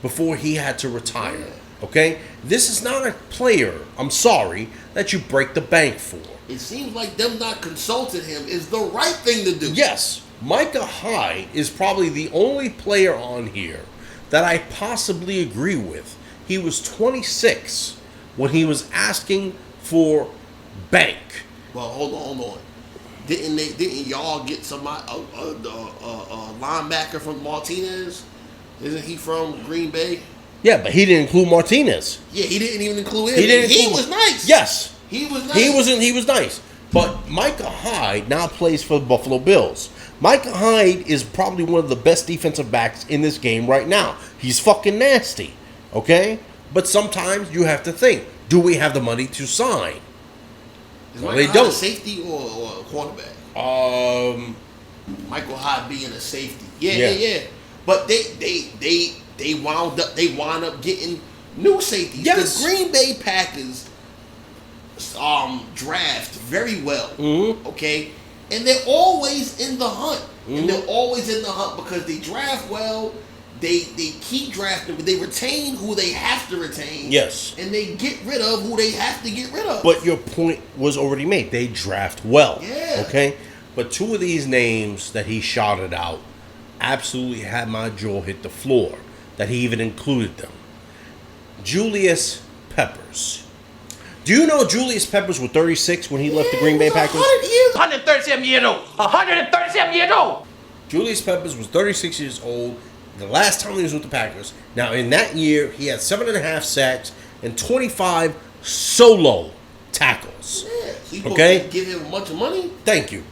before he had to retire. Okay? This is not a player, I'm sorry, that you break the bank for. It seems like them not consulting him is the right thing to do. Yes. Micah Hyde is probably the only player on here that I possibly agree with. He was 26 when he was asking for bank. Well, hold on. Didn't y'all get somebody a linebacker from Martinez? Isn't he from Green Bay? Yeah, but he didn't include Martinez. Yeah, he didn't even include him. He was nice. Yes. He was nice. He was nice. But Micah Hyde now plays for the Buffalo Bills. Micah Hyde is probably one of the best defensive backs in this game right now. He's fucking nasty. Okay? But sometimes you have to think, do we have the money to sign? Well, they don't. A safety or a cornerback? Michael Hyde being a safety. Yeah. But they wound up getting new safeties. Yes. The Green Bay Packers draft very well. Mm-hmm. Okay? And they're always in the hunt. Mm-hmm. And they're always in the hunt because they draft well. They keep drafting, but they retain who they have to retain. Yes. And they get rid of who they have to get rid of. But your point was already made. They draft well. Yeah. Okay? But two of these names that he shouted out absolutely had my jaw hit the floor, that he even included them. Julius Peppers. Do you know Julius Peppers was 36 when he left the Green Bay Packers? 137 years old. 137 years old. Julius Peppers was 36 years old the last time he was with the Packers. Now, in that year, he had 7.5 sacks and 25 solo tackles. Yeah, so you okay? Give him a bunch of money? Thank you.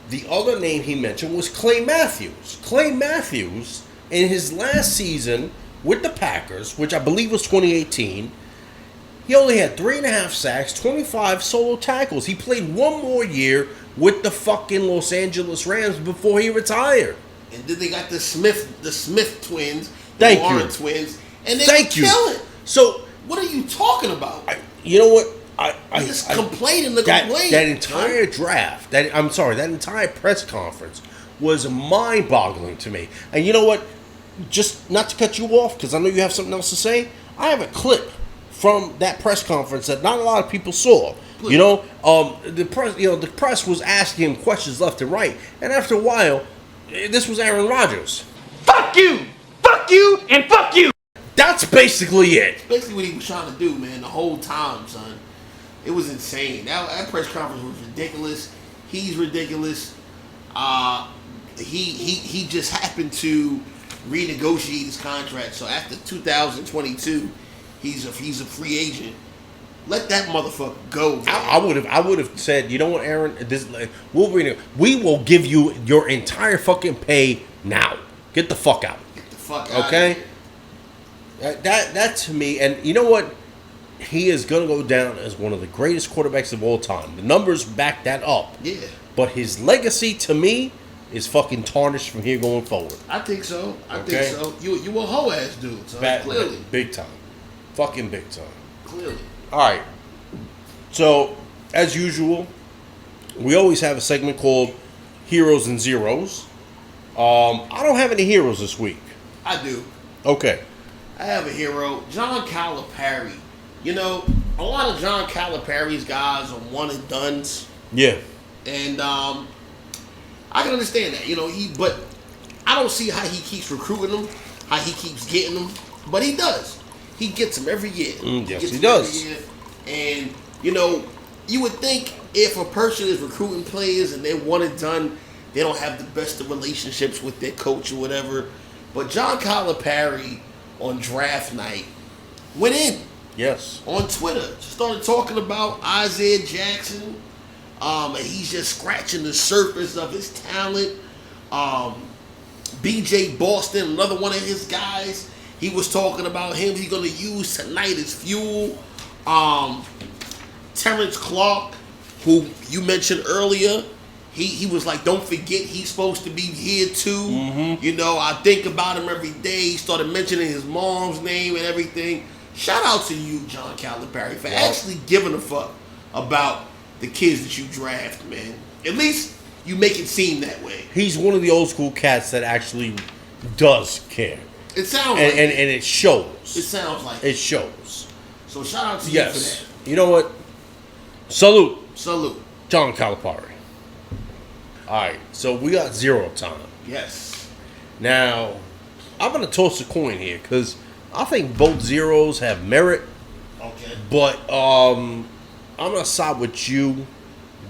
The other name he mentioned was Clay Matthews. Clay Matthews, in his last season with the Packers, which I believe was 2018, he only had 3.5 sacks, 25 solo tackles. He played one more year with the fucking Los Angeles Rams before he retired. And then they got the Smith twins, the Warren twins, and they killing. So what are you talking about? You know what? I just complaining. That entire draft, that entire press conference was mind-boggling to me. And you know what? Just not to cut you off, because I know you have something else to say. I have a clip from that press conference that not a lot of people saw. Please. You know, the press was asking him questions left and right, and after a while, this was Aaron Rodgers. Fuck you, and fuck you. That's basically it. Basically what he was trying to do, man, the whole time, son. It was insane. That press conference was ridiculous. He's ridiculous. He just happened to renegotiate his contract. So after 2022, he's a free agent. Let that motherfucker go. I would have said, you know what, Aaron, we will give you your entire fucking pay now. Get the fuck out. Get the fuck out. Okay. That to me, and you know what, he is gonna go down as one of the greatest quarterbacks of all time. The numbers back that up. Yeah. But his legacy to me is fucking tarnished from here going forward. I think so. I think so. You a hoe ass dude, so clearly. Big time. Fucking big time. Clearly. Alright. So, as usual, we always have a segment called Heroes and Zeros. I don't have any heroes this week. I do. Okay. I have a hero, John Calipari. You know, a lot of John Calipari's guys are one and dones. Yeah. And I can understand that, you know, but I don't see how he keeps recruiting them, how he keeps getting them, but he does. He gets them every year. Yes, he does. And, you know, you would think if a person is recruiting players and they're one and done, they don't have the best of relationships with their coach or whatever. But John Calipari on draft night went in. Yes. On Twitter, started talking about Isaiah Jackson. And he's just scratching the surface of his talent. BJ Boston, another one of his guys, he was talking about him. He's going to use tonight as fuel. Terence Clark, who you mentioned earlier, he was like, don't forget he's supposed to be here too. Mm-hmm. You know, I think about him every day. He started mentioning his mom's name and everything. Shout out to you, John Calipari, for actually giving a fuck about the kids that you draft, man. At least you make it seem that way. He's one of the old school cats that actually does care. It sounds and, like and it shows. It sounds like it shows. So shout out to you for that. You know what? Salute. John Calipari. All right, so we got zero time. Yes. Now, I'm going to toss a coin here because I think both zeros have merit. Okay. But I'm going to side with you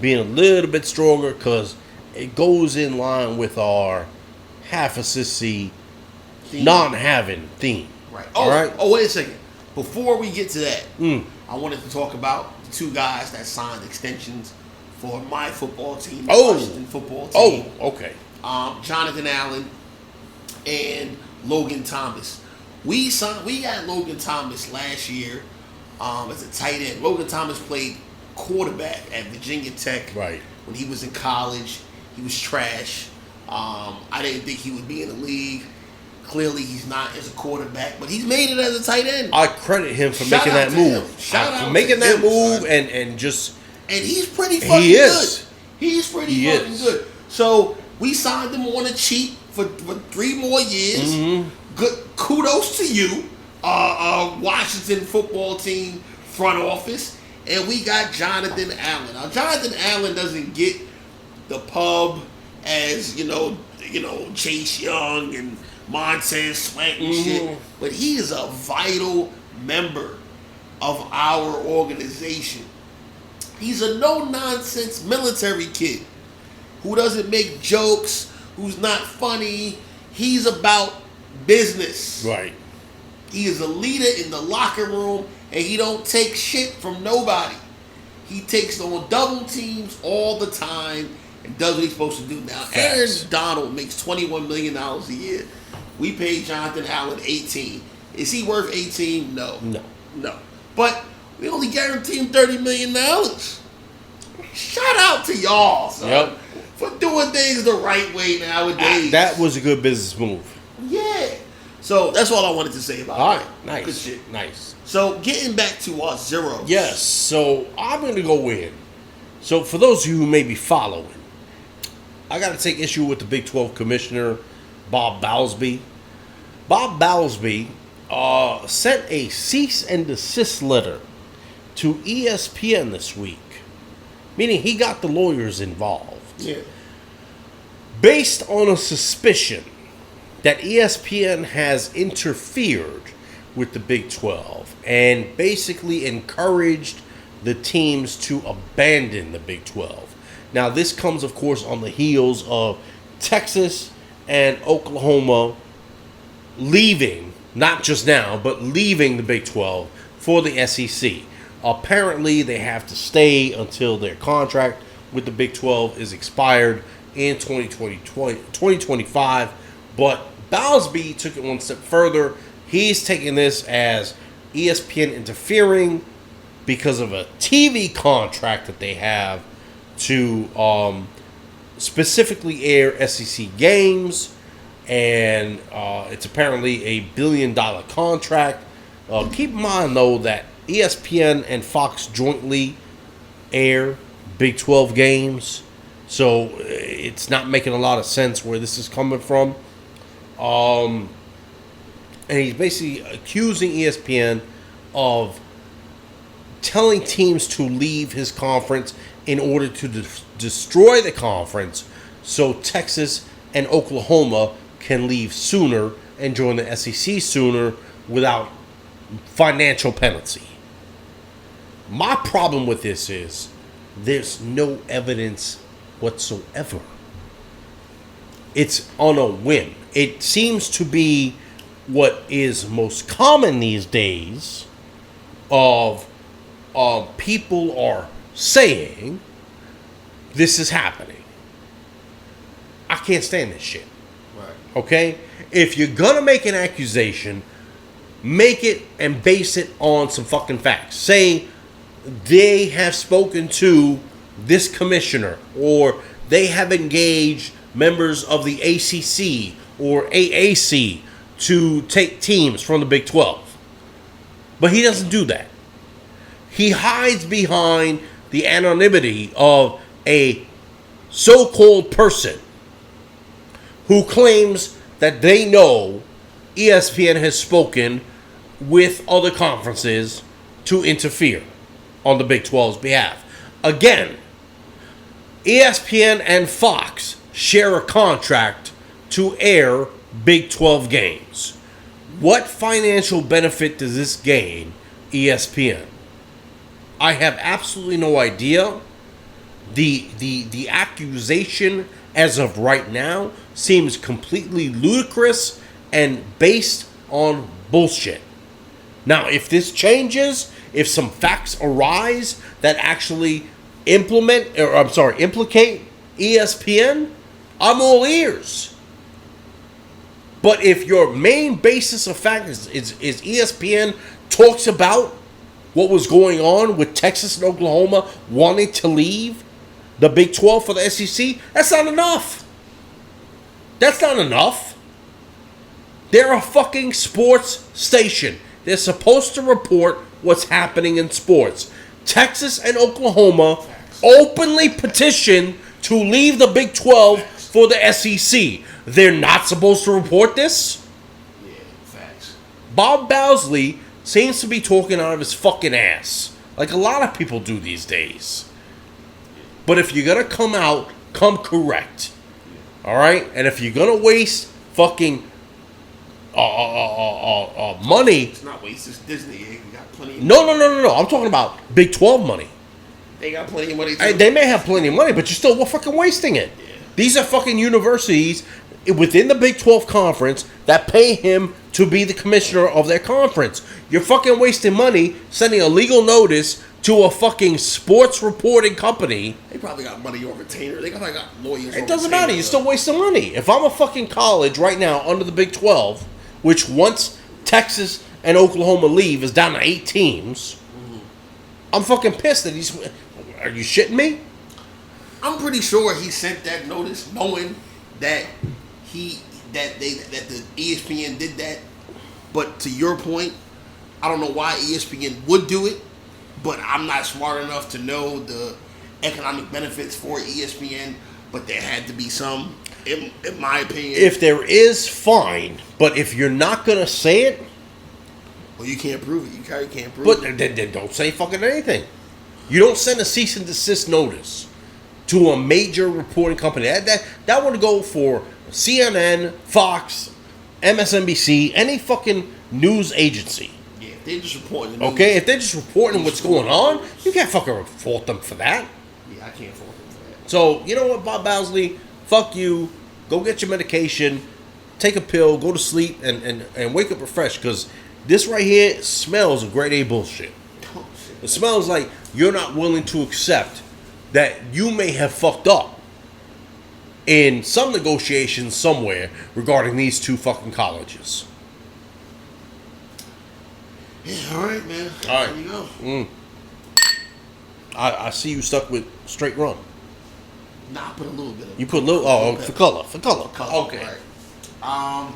being a little bit stronger because it goes in line with our half-assisty, non-having theme. Right. All right? Oh, wait a second. Before we get to that, I wanted to talk about the two guys that signed extensions for my football team, Washington football team. Oh, okay. Jonathan Allen and Logan Thomas. We got Logan Thomas last year as a tight end. Logan Thomas played quarterback at Virginia Tech. Right. When he was in college, he was trash. I didn't think he would be in the league. Clearly, he's not as a quarterback, but he's made it as a tight end. I credit him for making that move. For making that move and just. And he's pretty fucking good. He's pretty fucking good. So we signed him on a cheap for 3 more years. Mm-hmm. Good kudos to you, Washington football team front office. And we got Jonathan Allen. Now Jonathan Allen doesn't get the pub as you know Chase Young and Montez Sweat and shit, but he is a vital member of our organization. He's a no-nonsense military kid who doesn't make jokes, who's not funny. He's about business. Right. He is a leader in the locker room, and he don't take shit from nobody. He takes on double teams all the time and does what he's supposed to do. Now, Aaron Donald makes $21 million a year. We paid Jonathan Allen $18. Is he worth $18? No. But we only guarantee him $30 million. Shout out to y'all, son, for doing things the right way nowadays. That was a good business move. Yeah. So that's all I wanted to say about all that. Right, nice. Good shit. Nice. So getting back to our zeros. Yes. So I'm going to go in. So for those of you who may be following, I got to take issue with the Big 12 commissioner, Bob Bowlesby. Bob Bowlesby sent a cease and desist letter to ESPN this week, meaning he got the lawyers involved. Yeah. Based on a suspicion that ESPN has interfered with the Big 12 and basically encouraged the teams to abandon the Big 12. Now, this comes, of course, on the heels of Texas and Oklahoma leaving, not just now, but leaving the Big 12 for the SEC. Apparently, they have to stay until their contract with the Big 12 is expired in 2025. But Bowlesby took it one step further. He's taking this as ESPN interfering because of a TV contract that they have to specifically air SEC games, and it's apparently a $1 billion contract. Keep in mind, though, that ESPN and Fox jointly air Big 12 games, so it's not making a lot of sense where this is coming from. And he's basically accusing ESPN of telling teams to leave his conference in order to destroy the conference so Texas and Oklahoma can leave sooner and join the SEC sooner without financial penalty. My problem with this is there's no evidence whatsoever. It's on a whim. It seems to be what is most common these days of people are saying this is happening. I can't stand this shit. Right. Okay? If you're gonna make an accusation, make it and base it on some fucking facts. Say they have spoken to this commissioner, or they have engaged members of the ACC or AAC to take teams from the Big 12. But he doesn't do that. He hides behind the anonymity of a so-called person who claims that they know ESPN has spoken with other conferences to interfere on the Big 12's behalf. Again, ESPN and Fox share a contract to air Big 12 games. What financial benefit does this gain ESPN? I have absolutely no idea. The accusation as of right now seems completely ludicrous and based on bullshit. Now, if this changes, if some facts arise that actually implicate ESPN, I'm all ears. But if your main basis of fact is ESPN talks about what was going on with Texas and Oklahoma wanting to leave the Big 12 for the SEC, that's not enough. That's not enough. They're a fucking sports station. They're supposed to report what's happening in sports. Texas and Oklahoma openly petitioned to leave the Big 12 for the SEC. They're not supposed to report this? Yeah, facts. Bob Bowsley seems to be talking out of his fucking ass, like a lot of people do these days. But if you're gonna come out, come correct. Alright? And if you're gonna waste fucking money. It's not waste, it's Disney. They got plenty of No. I'm talking about Big 12 money. They got plenty of money too. They may have plenty of money, but you're still fucking wasting it. Yeah. These are fucking universities within the Big 12 conference that pay him to be the commissioner of their conference. You're fucking wasting money sending a legal notice to a fucking sports reporting company. They probably got money on retainer. They probably got lawyers. It doesn't matter. You're still wasting money. If I'm a fucking college right now under the Big 12, which once Texas and Oklahoma leave is down to 8 teams, I'm fucking pissed that he's... Are you shitting me? I'm pretty sure he sent that notice knowing that the ESPN did that. But to your point, I don't know why ESPN would do it, but I'm not smart enough to know the economic benefits for ESPN, but there had to be some, in my opinion. If there is, fine. But if you're not going to say it... Well, you can't prove it. You can't prove it. But then don't say fucking anything. You don't send a cease and desist notice to a major reporting company. That would go for CNN, Fox, MSNBC, any fucking news agency. Yeah, if they're just reporting the news. Okay, if they're just reporting what's going on, you can't fucking fault them for that. Yeah, I can't fault them for that. So, you know what, Bob Bowsley? Fuck you. Go get your medication. Take a pill. Go to sleep and wake up refreshed, because this right here smells of grade A bullshit. Oh, shit. It smells like you're not willing to accept that you may have fucked up in some negotiations somewhere regarding these two fucking colleges. Yeah, all right, man. All right. There you go. I see you stuck with straight rum. Nah, I put a little bit of You put a little, for color. Okay. Right.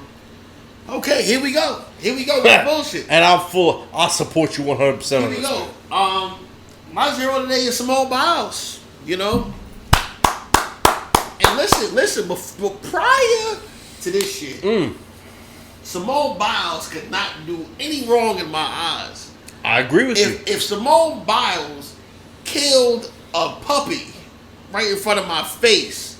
Okay, here we go with the bullshit. And I'll support you 100% Here on we this go. one. My zero today is Simone Biles, you know. And listen, before, prior to this shit, Simone Biles could not do any wrong in my eyes. I agree with you. If Simone Biles killed a puppy right in front of my face,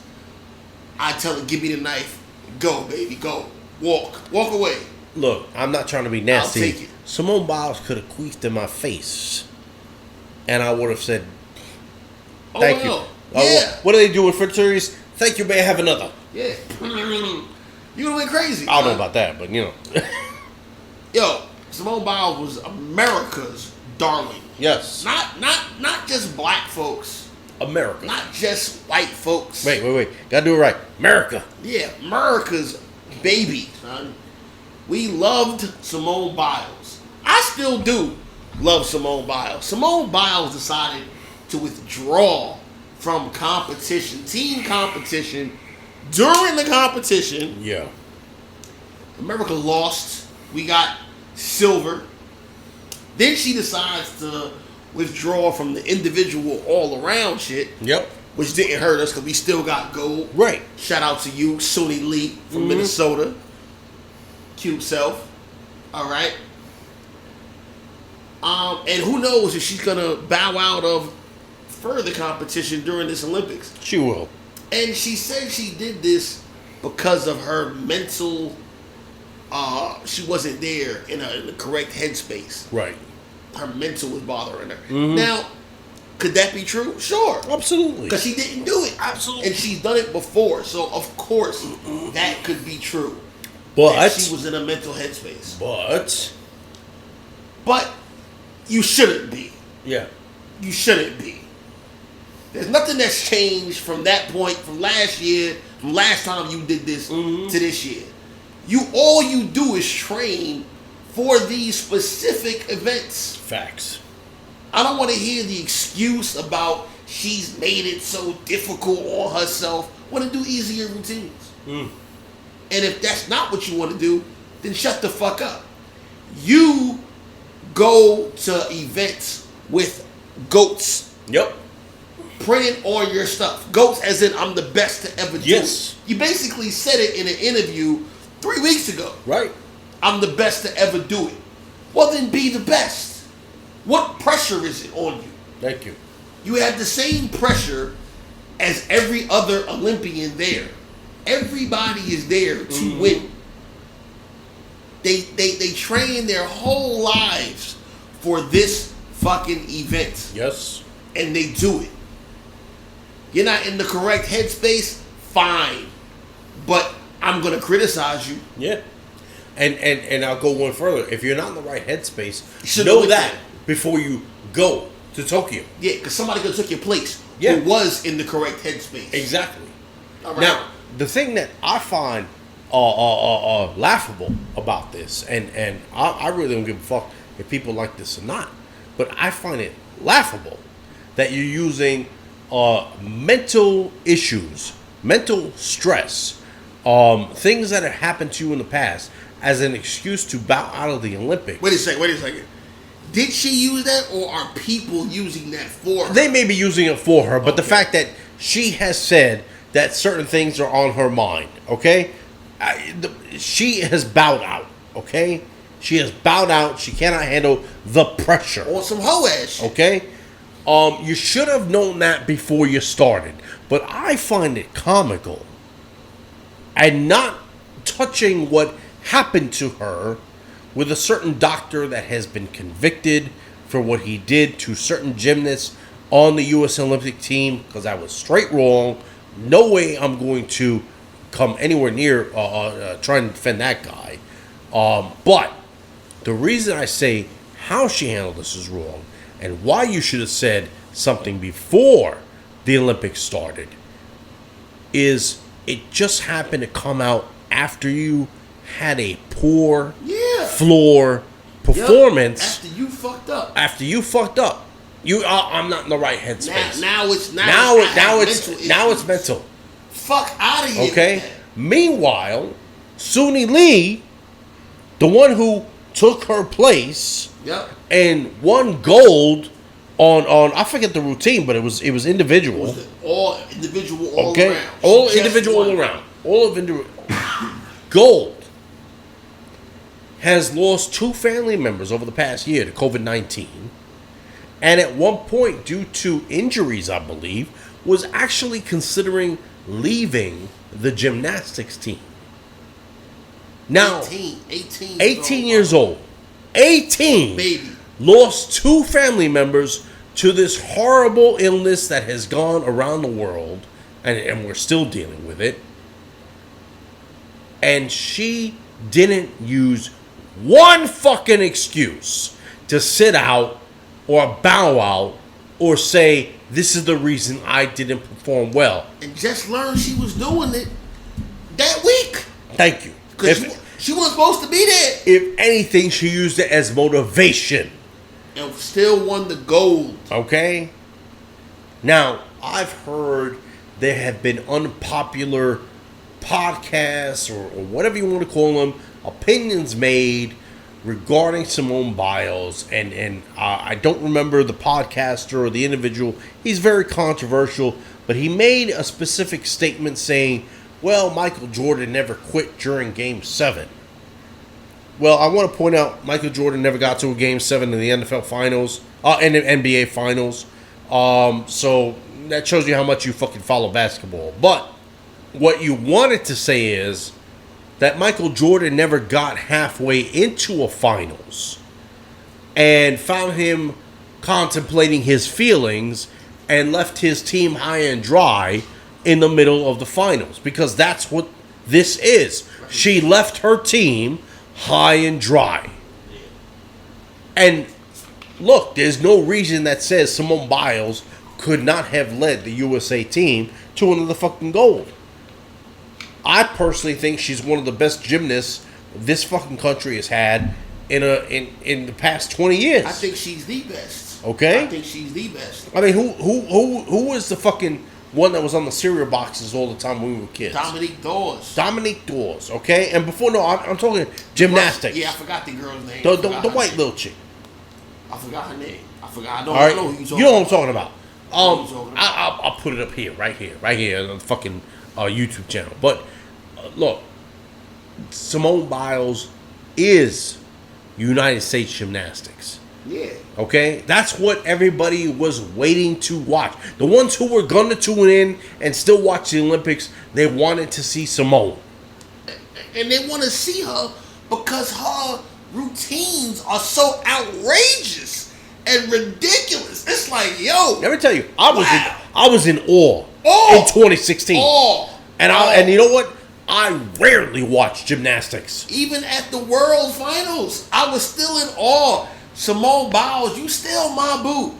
I tell her, give me the knife. Go, baby, go. Walk away. Look, I'm not trying to be nasty. I'll take it. Simone Biles could have queefed in my face, and I would have said, Thank you. Yeah. What do they do in French series? Thank you, may I have another? Yeah. You went crazy. I don't know about that, but you know. Yo, Simone Biles was America's darling. Yes. Not just black folks. America. Not just white folks. Wait. Gotta do it right. America. Yeah, America's baby, son. We loved Simone Biles. I still do love Simone Biles. Simone Biles decided to withdraw from competition, team competition. During the competition, Yeah. America lost. We got silver. Then she decides to withdraw from the individual all-around shit. Yep. Which didn't hurt us because we still got gold. Right. Shout out to you, Suni Lee from Minnesota. Cute self. All right. And who knows if she's going to bow out of further competition during this Olympics. She will. And she said she did this because of her mental, she wasn't there in the correct headspace. Right. Her mental was bothering her. Now, could that be true? Sure. Absolutely. Because she didn't do it. Absolutely. And she's done it before. So, of course, that could be true. But that she was in a mental headspace. But you shouldn't be. Yeah. You shouldn't be. There's nothing that's changed from that point, from last year, from last time you did this to this year. All you do is train for these specific events. Facts. I don't want to hear the excuse about she's made it so difficult on herself. Want to do easier routines. And if that's not what you want to do, then shut the fuck up. You go to events with goats. Yep. Printing on your stuff. Goats as in I'm the best to ever do it. You basically said it in an interview 3 weeks ago. Right. I'm the best to ever do it. Well, then be the best. What pressure is it on you? Thank you. You have the same pressure as every other Olympian there. Everybody is there to win. They train their whole lives for this fucking event. Yes. And they do it. You're not in the correct headspace, fine. But I'm going to criticize you. Yeah. And I'll go one further. If you're not in the right headspace, you know that before you go to Tokyo. Yeah, because somebody could have took your place who was in the correct headspace. Exactly. All right. Now, the thing that I find laughable about this, and I really don't give a fuck if people like this or not, but I find it laughable that you're using mental issues, mental stress, things that have happened to you in the past as an excuse to bow out of the Olympics. Wait a second. Did she use that, or are people using that for her? They may be using it for her, but the fact that she has said that certain things are on her mind, okay? She has bowed out, okay? She has bowed out. She cannot handle the pressure. On some hoe ass shit. Okay? You should have known that before you started. But I find it comical and not touching what happened to her with a certain doctor that has been convicted for what he did to certain gymnasts on the U.S. Olympic team, because that was straight wrong. No way I'm going to come anywhere near trying to defend that guy. But the reason I say how she handled this is wrong and why you should have said something before the Olympics started is it just happened to come out after you had a poor floor performance. After you fucked up. I'm not in the right headspace. Now it's mental. Fuck out of here. Okay. Meanwhile, Suni Lee, the one who took her place, and won gold on I forget the routine, but it was individual. It was all individual, all okay? around. All individual, all around. All of individual. Gold has lost 2 family members over the past year to COVID-19, and at one point, due to injuries, I believe, was actually considering leaving the gymnastics team. Now, 18 years old. 18. Baby. Lost 2 family members to this horrible illness that has gone around the world, and we're still dealing with it. And she didn't use one fucking excuse to sit out or bow out or say, this is the reason I didn't perform well. And just learned she was doing it that week. Thank you. Because she wasn't supposed to be there. If anything, she used it as motivation. And still won the gold. Okay? Now, I've heard there have been unpopular podcasts or whatever you want to call them, opinions made regarding Simone Biles, and I don't remember the podcaster or the individual. He's very controversial, but he made a specific statement saying, well, Michael Jordan never quit during Game 7. Well, I want to point out Michael Jordan never got to a Game 7 in the NFL Finals, in the NBA Finals. So that shows you how much you fucking follow basketball. But what you wanted to say is that Michael Jordan never got halfway into a finals and found him contemplating his feelings and left his team high and dry in the middle of the finals, because that's what this is. She left her team high and dry. And look, there's no reason that says Simone Biles could not have led the USA team to another fucking gold. I personally think she's one of the best gymnasts this fucking country has had in the past 20 years. I think she's the best. Okay? I think she's the best. I mean, who was the fucking one that was on the cereal boxes all the time when we were kids? Dominique Dawes, okay? And before, no, I'm talking gymnastics. Yeah, I forgot the girl's name. The white little chick. I forgot her name. I know who you're talking about. You know what I'm talking about. I'll put it up here, right here, on the fucking YouTube channel. But look, Simone Biles is United States gymnastics. Yeah. Okay? That's what everybody was waiting to watch. The ones who were going to tune in and still watch the Olympics, they wanted to see Simone. And they want to see her because her routines are so outrageous and ridiculous. It's like, yo. Let me tell you, I was in awe in 2016. And you know what? I rarely watch gymnastics. Even at the World Finals, I was still in awe. Simone Biles, you still my boo.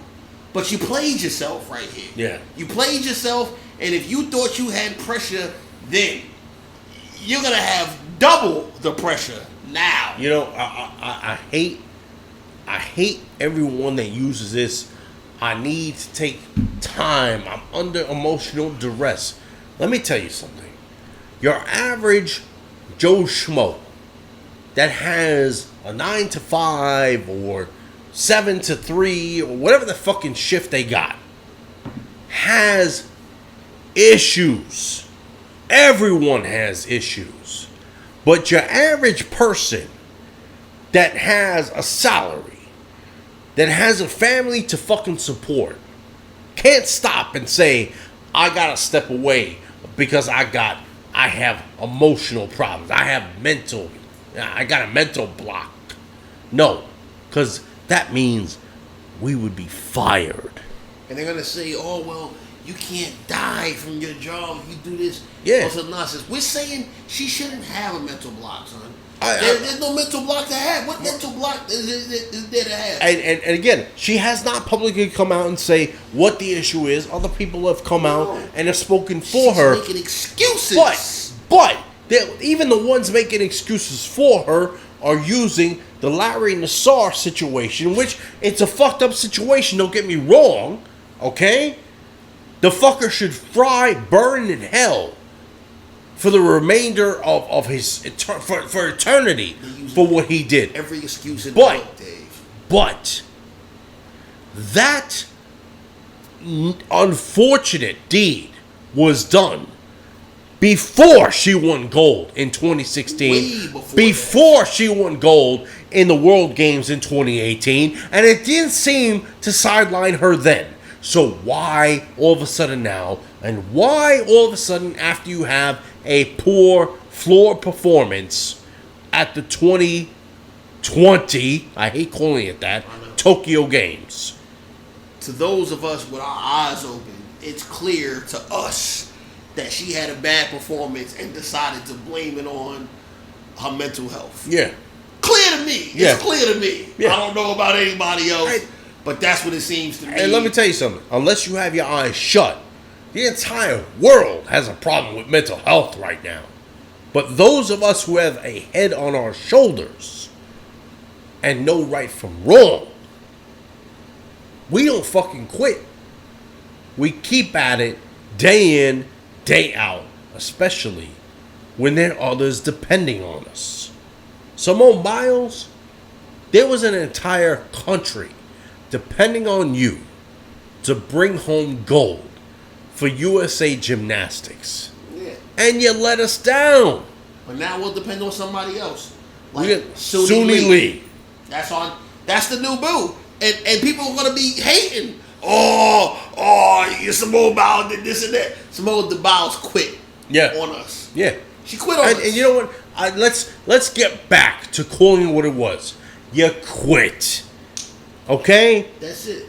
But you played yourself right here. Yeah. You played yourself, and if you thought you had pressure then, you're going to have double the pressure now. You know, I hate everyone that uses this. I need to take time. I'm under emotional duress. Let me tell you something. Your average Joe Schmo that has a 9 to 5 or 7 to 3 or whatever the fucking shift they got has issues. Everyone has issues. But your average person that has a salary, that has a family to fucking support, can't stop and say, I gotta step away because I have emotional problems. I got a mental block. No, because that means we would be fired. And they're going to say, oh, well, you can't die from your job if you do this. Yeah. All some nonsense. We're saying she shouldn't have a mental block, son. There's no mental block to have. What mental block is there to have? And again, she has not publicly come out and say what the issue is. Other people have come out and have spoken for her. She's making excuses. But even the ones making excuses for her are using the Larry Nassar situation, which it's a fucked up situation, don't get me wrong, okay? The fucker should burn in hell for the remainder of his for eternity for what he did. Every excuse in the book, Dave. But that unfortunate deed was done before she won gold in 2016. Before she won gold in the World Games in 2018, and it didn't seem to sideline her then. So why all of a sudden now, and why all of a sudden after you have a poor floor performance at the 2020, I hate calling it that, Tokyo Games? to those of us with our eyes open, it's clear to us that she had a bad performance and decided to blame it on her mental health. Yeah. Clear to me. Yeah. It's clear to me. Yeah. I don't know about anybody else, but that's what it seems to me. And let me tell you something. Unless you have your eyes shut, the entire world has a problem with mental health right now. But those of us who have a head on our shoulders and know right from wrong, we don't fucking quit. We keep at it day in, day out, especially when there are others depending on us. Simone Biles, there was an entire country depending on you to bring home gold for USA Gymnastics. Yeah. And you let us down. But now we'll depend on somebody else. We got Suni Lee. That's the new boo. And people are gonna be hating. You Simone Biles did this and that. Simone Biles quit on us. Yeah. She quit on us. And you know what? Let's get back to calling it what it was. You quit. Okay? That's it.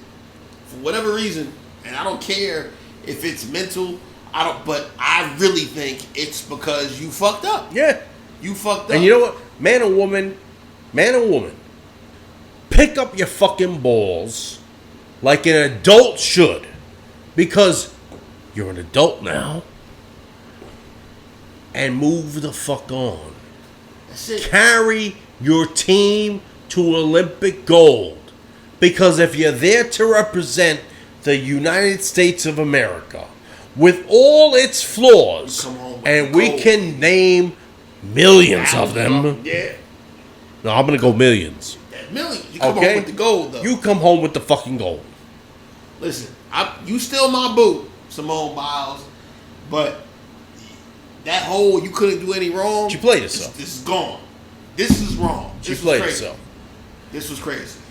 For whatever reason, and I don't care if it's mental, but I really think it's because you fucked up. Yeah. You fucked up. And you know what? Man or woman, pick up your fucking balls like an adult should. Because you're an adult now. And move the fuck on. That's it. Carry your team to Olympic gold. Because if you're there to represent the United States of America with all its flaws, and we can name millions of them. Yeah. No, I'm going to go millions. Millions. You come home with the gold, though. You come home with the fucking gold. Listen, you still my boo, Simone Biles, but that whole you couldn't do any wrong. She played herself. This is gone. This is wrong. She played herself. This was crazy.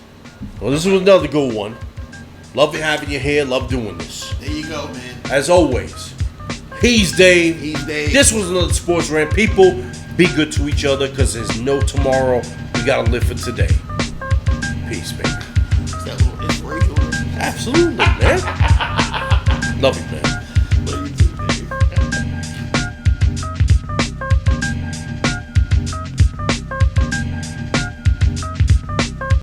Well, this was another good one. Love having you here. Love doing this. There you go, man. As always, he's Dave. He's Dave. This was another Sports Rant. People, be good to each other because there's no tomorrow. We got to live for today. Peace, baby. Is that a little inspirational? Absolutely, man. Love you, man.